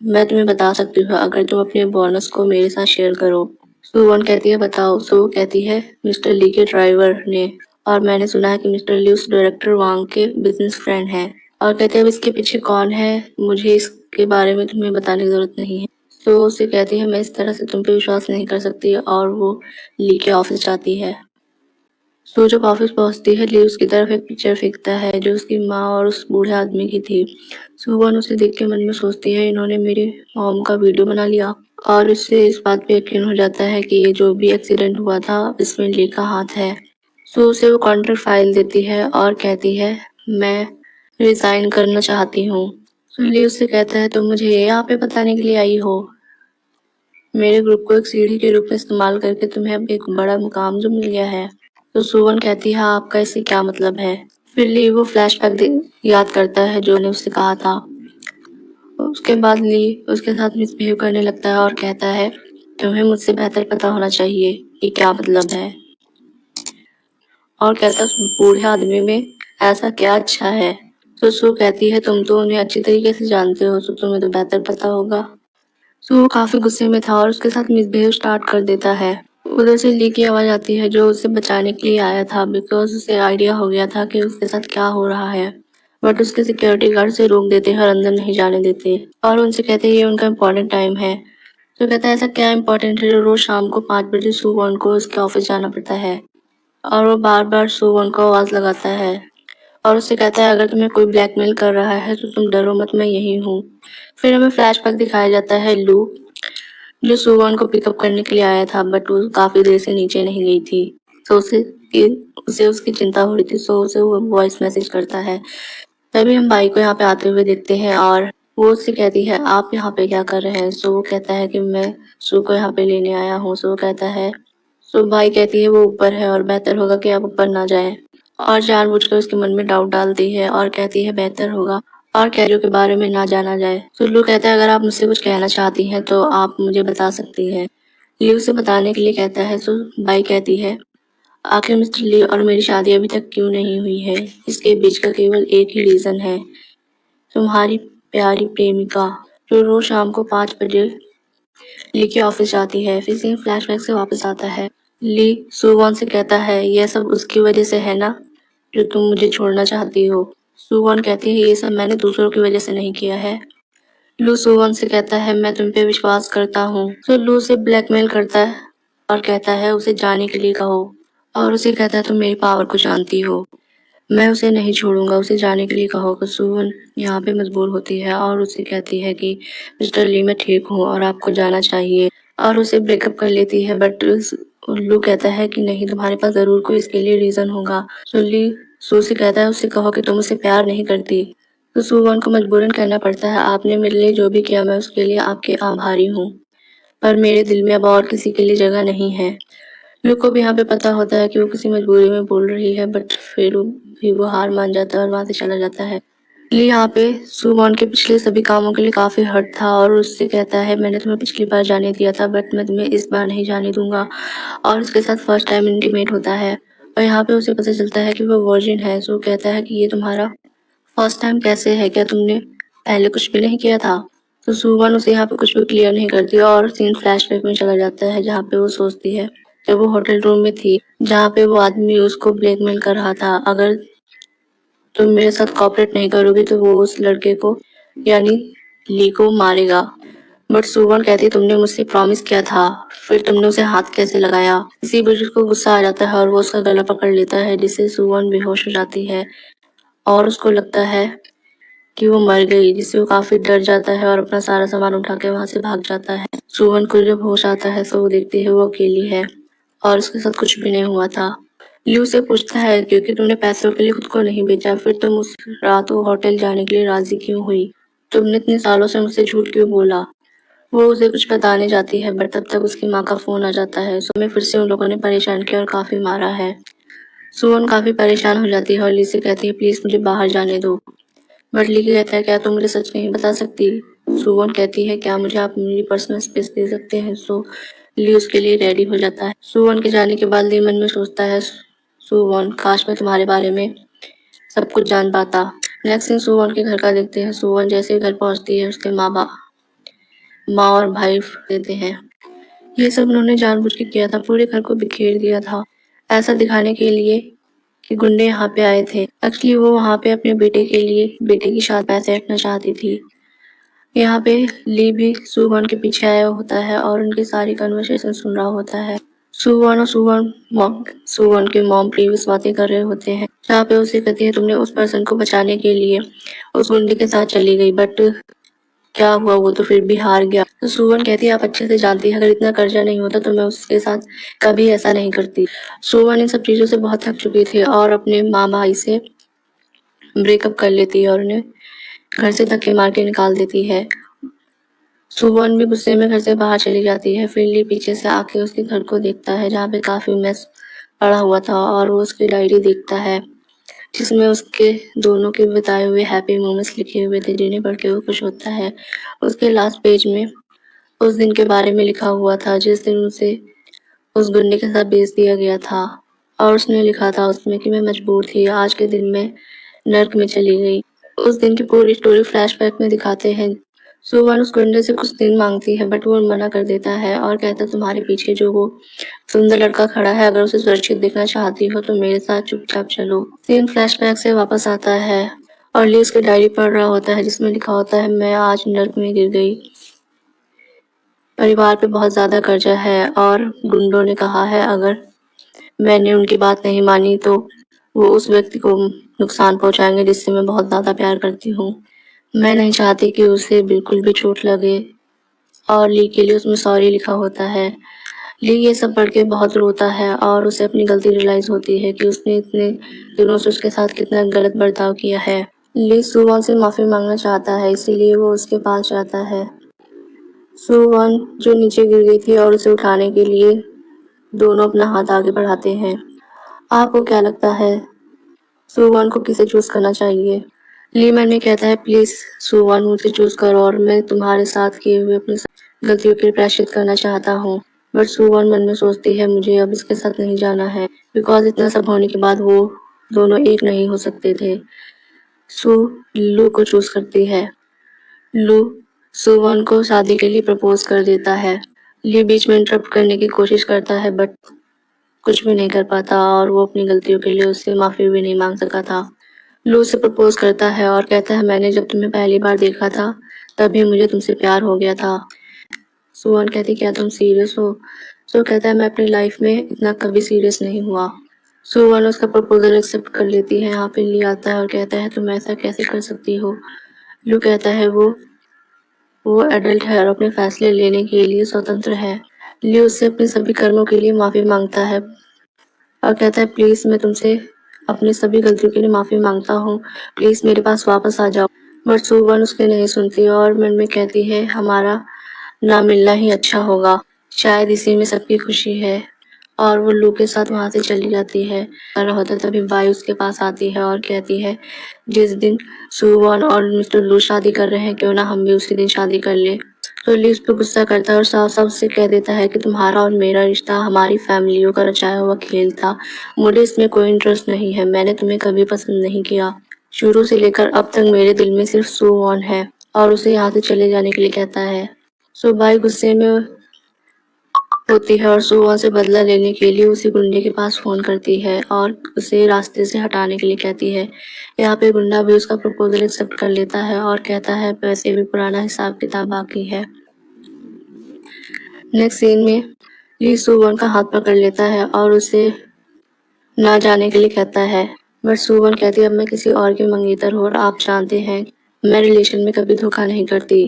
मैं तुम्हें बता सकती हूँ अगर तुम अपने बोनस को मेरे साथ शेयर करो। सुवन कहती है, बताओ। सू कहती है, मिस्टर ली के ड्राइवर ने, और मैंने सुना है कि मिस्टर ली उस डायरेक्टर वांग के बिजनेस फ्रेंड हैं। और कहते हैं, अब इसके पीछे कौन है मुझे इसके बारे में तुम्हें बताने की जरूरत नहीं है। तो उसे कहती है, मैं इस तरह से तुम पे विश्वास नहीं कर सकती, और वो ली के ऑफिस जाती है। सो जब ऑफिस पहुंचती है, ली उसकी तरफ एक पिक्चर फेंकता है जो उसकी माँ और उस बूढ़े आदमी की थी। सुवन उसे देख के मन में सोचती है, इन्होंने मेरी मॉम का वीडियो बना लिया, और इससे इस बात पे यकीन हो जाता है कि ये जो भी एक्सीडेंट हुआ था इसमें ली का हाथ है। सो उसे वो कॉन्ट्रैक्ट फाइल देती है और कहती है, मैं रिजाइन करना चाहती हूँ। सो ली उससे कहता है, तुम मुझे यहाँ पे बताने के लिए आई हो? मेरे ग्रुप को एक सीढ़ी के रूप में इस्तेमाल करके तुम्हें अब एक बड़ा मुकाम जो मिल गया है। तो सुवन कहती है, आपका इससे क्या मतलब है? फिर ली वो फ्लैशबैक याद करता है जो ने उससे कहा था। उसके बाद ली उसके साथ मिसबिहेव करने लगता है और कहता है, तुम्हें मुझसे बेहतर पता होना चाहिए कि क्या मतलब है। और कहता है, उस बूढ़े आदमी में ऐसा क्या अच्छा है? तो सू कहती है, तुम तो उन्हें अच्छी तरीके से जानते हो, तो तुम्हें तो बेहतर पता होगा। सो वो काफी गुस्से में था और उसके साथ मिसबिहेव स्टार्ट कर देता है। उधर से ली की आवाज आती है जो उसे बचाने के लिए आया था, बिकॉज उसे आइडिया हो गया था कि उसके साथ क्या हो रहा है। बट उसके सिक्योरिटी गार्ड से रोक देते हैं और अंदर नहीं जाने देते, और उनसे कहते हैं ये उनका इम्पोर्टेंट टाइम है। तो कहता है, ऐसा क्या इम्पोर्टेंट है जो रोज शाम को 5 बजे सुवन को उसके ऑफिस जाना पड़ता है? और वो बार बार सुवन को आवाज लगाता है और उससे कहता है, अगर तुम्हें कोई ब्लैकमेल कर रहा है तो तुम डरो मत, मैं यही हूँ। फिर हमें फ्लैशबैक दिखाया जाता है लू जो सुवन को पिकअप करने के लिए आया था, बट वो काफी देर से नीचे नहीं गई थी। तो उसे उसकी चिंता हो रही थी, सो उसे वो वॉइस मैसेज करता है। तभी हम बाई को यहाँ पे आते हुए देखते हैं और वो उससे कहती है, आप यहाँ पे क्या कर रहे हैं? सो वो कहता है कि मैं सू को यहाँ पे लेने आया हूँ। सो वो कहता है, सो बाई कहती है वो ऊपर है और बेहतर होगा कि आप ऊपर ना जाएं, और जानबूझकर उसके मन में डाउट डालती है और कहती है बेहतर होगा और कैरियो के बारे में ना जाना जाए। तो लू कहता है, अगर आप मुझसे कुछ कहना चाहती हैं तो आप मुझे बता सकती हैं। ली उसे बताने के लिए कहता है। तो बाई कहती है, आखिर मिस्टर ली और मेरी शादी अभी तक क्यों नहीं हुई है? इसके बीच का केवल एक ही रीजन है, तुम्हारी प्यारी प्रेमिका जो रोज शाम को 5 बजे ली के ऑफिस जाती है। फिर सीन फ्लैशबैक से वापस आता है। ली सुवॉन से कहता है, यह सब उसकी वजह से है ना जो तुम मुझे छोड़ना चाहती हो? सुवॉन कहती है, ये सब मैंने दूसरों की वजह से नहीं किया है। लू सुवॉन से कहता है, मैं तुम पे विश्वास करता हूँ। तो लू उसे ब्लैकमेल करता है और कहता है उसे जाने के लिए कहो, और उसे कहता है, तुम मेरी पावर को जानती हो, मैं उसे नहीं छोड़ूंगा, उसे जाने के लिए कहो। सुवन यहाँ पे मजबूर होती है और उसे कहती है कि मिस्टर ली मैं ठीक हूँ और आपको जाना चाहिए, और उसे ब्रेकअप कर लेती है। बट लू कहता है कि नहीं, तुम्हारे पास जरूर कोई इसके लिए रीजन होगा। तो ली सू से कहता है, उससे कहो कि तुम उसे प्यार नहीं करती। तो सुवन को मजबूरन कहना पड़ता है, आपने मेरे लिए जो भी किया मैं उसके लिए आपके आभारी हूँ, पर मेरे दिल में अब और किसी के लिए जगह नहीं है। लू को भी यहाँ पे पता होता है कि वो किसी मजबूरी में बोल रही है, बट फिर भी वो हार मान जाता है और वहां से चला जाता है। ली यहाँ पे सुमॉन के पिछले सभी कामों के लिए काफी हर्ट था और उससे कहता है, मैंने तुम्हें पिछली बार जाने दिया था बट मैं तुम्हें इस बार नहीं जाने दूंगा, और उसके साथ फर्स्ट टाइम इंटीमेट होता है। और यहाँ पे उसे पता चलता है कि वो वर्जिन है। सो कहता है कि ये तुम्हारा फर्स्ट टाइम कैसे है, क्या तुमने पहले कुछ भी नहीं किया था? तो सुवन उसे यहाँ पे कुछ भी क्लियर नहीं करती और सीन फ्लैशबैक में चला जाता है जहाँ पे वो सोचती है जब वो होटल रूम में थी जहाँ पे वो आदमी उसको ब्लैकमेल कर रहा था, अगर तुम मेरे साथ कॉपरेट नहीं करोगी तो वो उस लड़के को यानी ली को मारेगा। बट सुवन कहती तुमने मुझसे प्रॉमिस किया था, फिर तुमने उसे हाथ कैसे लगाया। इसी बुजुर्ग को गुस्सा आ जाता है और वो उसका गला पकड़ लेता है, जिससे सुवन बेहोश हो जाती है और उसको लगता है कि वो मर गई, जिससे वो काफी डर जाता है और अपना सारा सामान उठा के वहां से भाग जाता है। सुवन को जब होश आता है तो वो देखती है वो अकेली है और उसके साथ कुछ भी नहीं हुआ था। ल्यू से पूछता है क्योंकि तुमने पैसों के लिए खुद को नहीं बेचा, फिर तुम उस रात वो होटल जाने के लिए राजी क्यों हुई? तुमने इतने सालों से मुझसे झूठ क्यों बोला? वो उसे कुछ बताने जाती है बट तब तक उसकी माँ का फोन आ जाता है। सुबह फिर से उन लोगों ने परेशान किया और काफी मारा है। सुवन काफी परेशान हो जाती है और ली से कहती है प्लीज मुझे बाहर जाने दो। बट ली कहता है क्या तुम मुझे सच नहीं बता सकती? सुवन कहती है क्या मुझे आप मेरी पर्सनल स्पेस दे सकते हैं? सो ली उसके लिए रेडी हो जाता है। सुवन के जाने के बाद ली मन में सोचता है सुवन काश मैं तुम्हारे बारे में सब कुछ जान पाता। नेक्स्ट सीन सुवन के घर का देखते हैं। सुवन जैसे ही घर पहुंचती है उसके माँ और भाई देते हैं। ये सब उन्होंने जानबूझ के किया था, पूरे घर को बिखेर दिया था, ऐसा दिखाने के लिए कि गुंडे यहाँ पे आए थे। एक्चुअली वो वहाँ पे अपने बेटे की शादी पैसे रखना चाहती थी। यहाँ पे ली भी सुवन के पीछे आया होता है और उनकी सारी कन्वर्सेशन सुन रहा होता है। सुवन के मॉम प्रीवियस बातें कर रहे होते हैं, जहाँ पे उसे कहती है तुमने उस पर्सन को बचाने के लिए उस गुंडे के साथ चली गई, बट क्या हुआ, वो तो फिर भी हार गया। तो सुवन कहती है आप अच्छे से जानती है अगर इतना कर्जा नहीं होता तो मैं उसके साथ कभी ऐसा नहीं करती। सुवन इन सब चीजों से बहुत थक चुकी थी और अपने माँ भाई से ब्रेकअप कर लेती है और उन्हें घर से धक्के मार के निकाल देती है। सुवन भी गुस्से में घर से बाहर चली जाती है। फिर ली पीछे से आके उसके घर को देखता है जहाँ पे काफी मेस पड़ा हुआ था और वो उसकी डायरी देखता है जिसमें उसके दोनों के बिताए हुए हैप्पी मोमेंट्स लिखे हुए थे, जिन्हें पढ़ के वो खुश होता है। उसके लास्ट पेज में उस दिन के बारे में लिखा हुआ था जिस दिन उसे उस गुंडे के साथ बेच दिया गया था और उसने लिखा था उसमें कि मैं मजबूर थी, आज के दिन में नर्क में चली गई। उस दिन की पूरी स्टोरी फ्लैशबैक में दिखाते हैं। सुवन उस गुंडे से कुछ दिन मांगती है बट वो मना कर देता है और कहता तुम्हारे पीछे जो वो सुंदर लड़का खड़ा है, अगर उसे सुरक्षित देखना चाहती हो तो मेरे साथ चुपचाप चलो। सीन फ्लैशबैक से वापस आता है और ली उसकी डायरी पढ़ रहा होता है जिसमें लिखा होता है मैं आज नर्क में गिर गई, परिवार पे बहुत ज्यादा कर्जा है और गुंडों ने कहा है अगर मैंने उनकी बात नहीं मानी तो वो उस व्यक्ति को नुकसान पहुंचाएंगे जिससे मैं बहुत ज्यादा प्यार करती हूँ। मैं नहीं चाहती कि उसे बिल्कुल भी चोट लगे और ली के लिए उसमें सॉरी लिखा होता है। ली ये सब पढ़ के बहुत रोता है और उसे अपनी गलती रियलाइज होती है कि उसने इतने दिनों से उसके साथ कितना गलत बर्ताव किया है। ली सुवन से माफी मांगना चाहता है इसीलिए वो उसके पास जाता है। सुवन जो नीचे गिर गई थी और उसे उठाने के लिए दोनों अपना हाथ आगे बढ़ाते हैं। आपको क्या लगता है सुवन को किसे चूज करना चाहिए? ली मन में कहता है प्लीज सुवन मुझे चूज करो और मैं तुम्हारे साथ किए हुए अपनी गलतियों के लिए प्रायश्चित करना चाहता हूँ। बट सुवन मन में सोचती है मुझे अब इसके साथ नहीं जाना है, बिकॉज इतना सब होने के बाद वो दोनों एक नहीं हो सकते थे। सु लू को चूज करती है। लू सुवन को शादी के लिए प्रपोज कर देता है। ली बीच में इंटरप्ट करने की कोशिश करता है बट कुछ भी नहीं कर पाता और वो अपनी गलतियों के लिए उससे माफी भी नहीं मांग सका था। लू उसे प्रपोज करता है और कहता है मैंने जब तुम्हें पहली बार देखा था तभी मुझे तुमसे प्यार हो गया था। सुवन कहती क्या तुम सीरियस हो? सो कहता है मैं अपनी लाइफ में इतना कभी सीरियस नहीं हुआ। सुवन उसका प्रपोजल एक्सेप्ट कर लेती है। यहाँ पे ली आता है और कहता है तुम ऐसा कैसे कर सकती हो? लू कहता है वो एडल्ट है और अपने फैसले लेने के लिए स्वतंत्र है। ली उससे अपने सभी कर्मों के लिए माफी मांगता है और कहता है प्लीज मैं तुमसे अपनी सभी गलतियों के लिए माफी मांगता हूँ, प्लीज मेरे पास वापस आ जाओ। बट सुवन उसके नहीं सुनती और मन में कहती है हमारा ना मिलना ही अच्छा होगा, शायद इसी में सबकी खुशी है। और वो लू के साथ वहां से चली जाती है। कर रहा होता तभी बाई उसके पास आती है और कहती है जिस दिन सुवन और मिस्टर लू शादी कर रहे हैं क्यों ना हम भी उसी दिन शादी कर ले। तो ली उस पर गुस्सा करता है और साफ साफ से कह देता है कि तुम्हारा और मेरा रिश्ता हमारी फैमिलियों का रचाया हुआ खेल था, मुझे इसमें कोई इंटरेस्ट नहीं है, मैंने तुम्हें कभी पसंद नहीं किया, शुरू से लेकर अब तक मेरे दिल में सिर्फ सुवन है। और उसे यहाँ से चले जाने के लिए कहता है। सो बाई गुस्से में होती है और सुवन से बदला लेने के लिए उसी गुंडे के पास फ़ोन करती है और उसे रास्ते से हटाने के लिए कहती है। यहाँ पे गुंडा भी उसका प्रपोज़ल एक्सेप्ट कर लेता है और कहता है वैसे भी पुराना हिसाब किताब बाकी है। नेक्स्ट सीन में ली सुवन का हाथ पकड़ लेता है और उसे ना जाने के लिए कहता है, बट सुवन कहती है अब मैं किसी और की मंगेतर हूँ और आप जानते हैं मैं रिलेशन में कभी धोखा नहीं करती।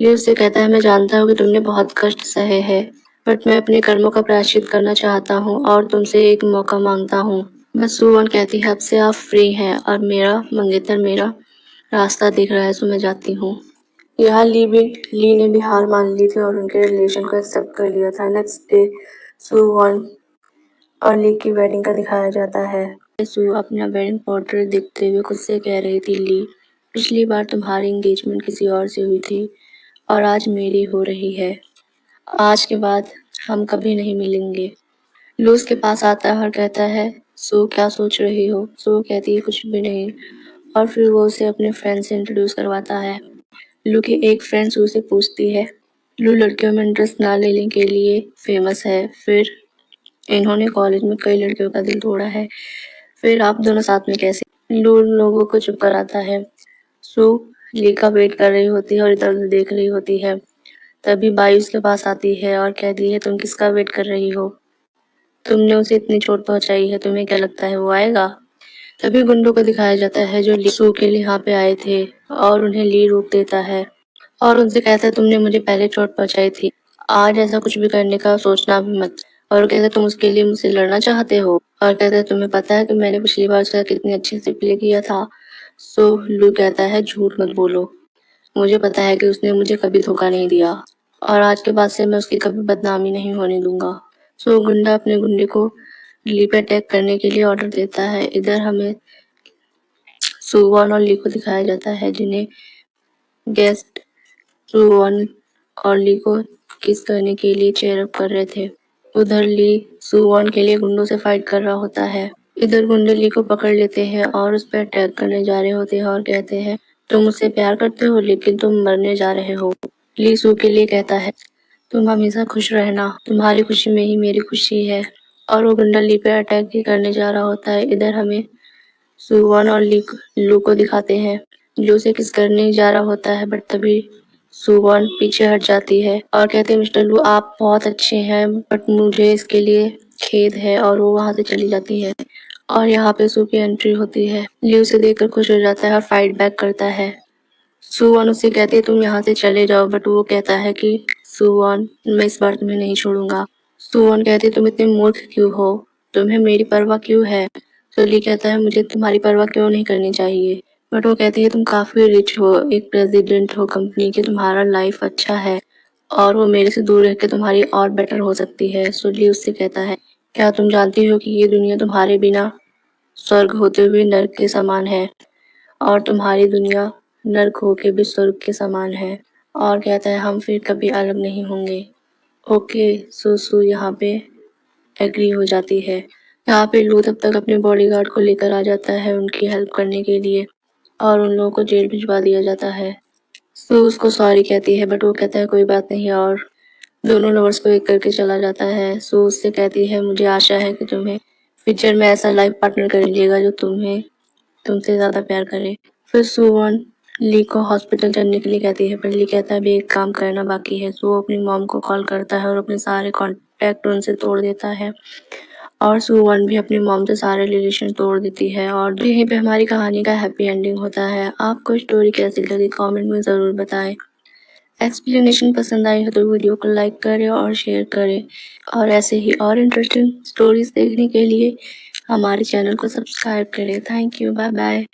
ली उससे कहता है मैं जानता हूँ कि तुमने बहुत कष्ट सहे हैं, बट मैं अपने कर्मों का प्रायश्चित करना चाहता हूँ और तुमसे एक मौका मांगता हूँ। बस सुवन कहती है अब से आप फ्री हैं और मेरा मंगेतर मेरा रास्ता देख रहा है, सो मैं जाती हूँ। यहाँ ली ने भी हार मान ली थी और उनके रिलेशन को एक्सेप्ट कर लिया था। नेक्स्ट डे सुवन और ली की वेडिंग का दिखाया जाता है। सू अपना वेडिंग पोर्ट्रेट देखते हुए खुद से कह रही थी, ली पिछली बार तुम्हारी एंगेजमेंट किसी और से हुई थी और आज मेरी हो रही है। आज के बाद हम कभी नहीं मिलेंगे। लू उसके पास आता है और कहता है सू क्या सोच रही हो। सू कहती है कुछ भी नहीं और फिर वो उसे अपने फ्रेंड से इंट्रोड्यूस करवाता है। लू की एक फ्रेंड सू से पूछती है, लू लड़कियों में इंटरेस्ट ना लेने के लिए फेमस है, फिर इन्होंने कॉलेज में कई लड़कियों का दिल तोड़ा है, फिर आप दोनों साथ में कैसे। लू उन लोगों को चुप कराता है। सू ली का वेट कर रही होती है और इधर उधर देख रही होती है। तभी बाई उसके पास आती है और कहती है तुम किसका वेट कर रही हो, तुमने उसे इतनी चोट पहुंचाई है, तुम्हें क्या लगता है वो आएगा। तभी गुंडों को दिखाया जाता है जो ली सू के लिए यहाँ पे आए थे और उन्हें ली रोक देता है और उनसे कहता है तुमने मुझे पहले चोट पहुंचाई थी, आज ऐसा कुछ भी करने का सोचना भी मत। और कहते हैं तुम उसके लिए मुझसे लड़ना चाहते हो और कहते हैं तुम्हें पता है कि मैंने पिछली बार उसका कितनी अच्छे से प्ले किया था। सो लू कहता है झूठ मत बोलो, मुझे पता है कि उसने मुझे कभी धोखा नहीं दिया और आज के बाद से मैं उसकी कभी बदनामी नहीं होने दूंगा। सो गुंडा अपने गुंडे को ली पे अटैक करने के लिए ऑर्डर देता है। इधर हमें सुवन और ली को दिखाया जाता है जिन्हें गेस्ट सुवन और ली को किस करने के लिए चेयर अप कर रहे थे। उधर ली सुवन के लिए गुंडों से फाइट कर रहा होता है। इधर गुंडे ली को पकड़ लेते हैं और उस पर अटैक करने जा रहे होते हैं और कहते हैं तुम मुझसे प्यार करते हो लेकिन तुम मरने जा रहे हो। ली सू के लिए कहता है तुम हमेशा खुश रहना, तुम्हारी खुशी में ही मेरी खुशी है। और वो गुंडा ली पे अटैक भी करने जा रहा होता है। इधर हमें सुवन और लू को दिखाते हैं जो उसे किस करने जा रहा होता है, बट तभी सुवन पीछे हट जाती है और कहते हैं मिस्टर लू आप बहुत अच्छे हैं बट मुझे इसके लिए खेद है, और वो वहां से चली जाती है। और यहाँ पे सू की एंट्री होती है। ली उसे देखकर खुश हो जाता है और फाइट बैक करता है। सुवन उसे कहती है तुम यहाँ से चले जाओ, बट वो कहता है कि सुवन मैं इस बार तुम्हें नहीं छोड़ूंगा। सुवन कहती है तुम इतने मूर्ख क्यों हो, तुम्हें मेरी परवाह क्यों है। तो ली कहता है मुझे तुम्हारी परवाह क्यों नहीं करनी चाहिए, बट वो कहती है तुम काफी रिच हो, एक प्रेसिडेंट हो कंपनी के, तुम्हारा लाइफ अच्छा है और वो मेरे से दूर रह के तुम्हारी और बेटर हो सकती है। सो ली उससे कहता है क्या तुम जानती हो कि ये दुनिया तुम्हारे बिना स्वर्ग होते हुए नर्क के समान है और तुम्हारी दुनिया नर्क होके भी स्वर्ग के समान है। और कहता है हम फिर कभी अलग नहीं होंगे। ओके सू यहाँ पे एग्री हो जाती है। यहाँ पे लू तब तक अपने बॉडीगार्ड को लेकर आ जाता है उनकी हेल्प करने के लिए और उन लोगों को जेल भिजवा दिया जाता है। सू उसको सॉरी कहती है बट वो कहता है कोई बात नहीं और दोनों लवर्स को एक करके चला जाता है। सू उससे कहती है मुझे आशा है कि तुम्हें फ्यूचर में ऐसा लाइफ पार्टनर कर लीजिएगा जो तुमसे ज्यादा प्यार करे। फिर सुवन ली को हॉस्पिटल चलने के लिए कहती है पर ली कहता है अभी एक काम करना बाकी है। सो वो अपनी मॉम को कॉल करता है और अपने सारे कॉन्टैक्ट उनसे तोड़ देता है और सुवन भी अपनी मॉम से सारे रिलेशन तोड़ देती है और यहीं पे हमारी कहानी का हैप्पी एंडिंग होता है। आपको स्टोरी कैसी लगी कमेंट में ज़रूर बताएं। एक्सप्लेनेशन पसंद आई हो तो वीडियो को लाइक करें और शेयर करें और ऐसे ही और इंटरेस्टिंग स्टोरीज देखने के लिए हमारे चैनल को सब्सक्राइब करें। Thank you, bye bye.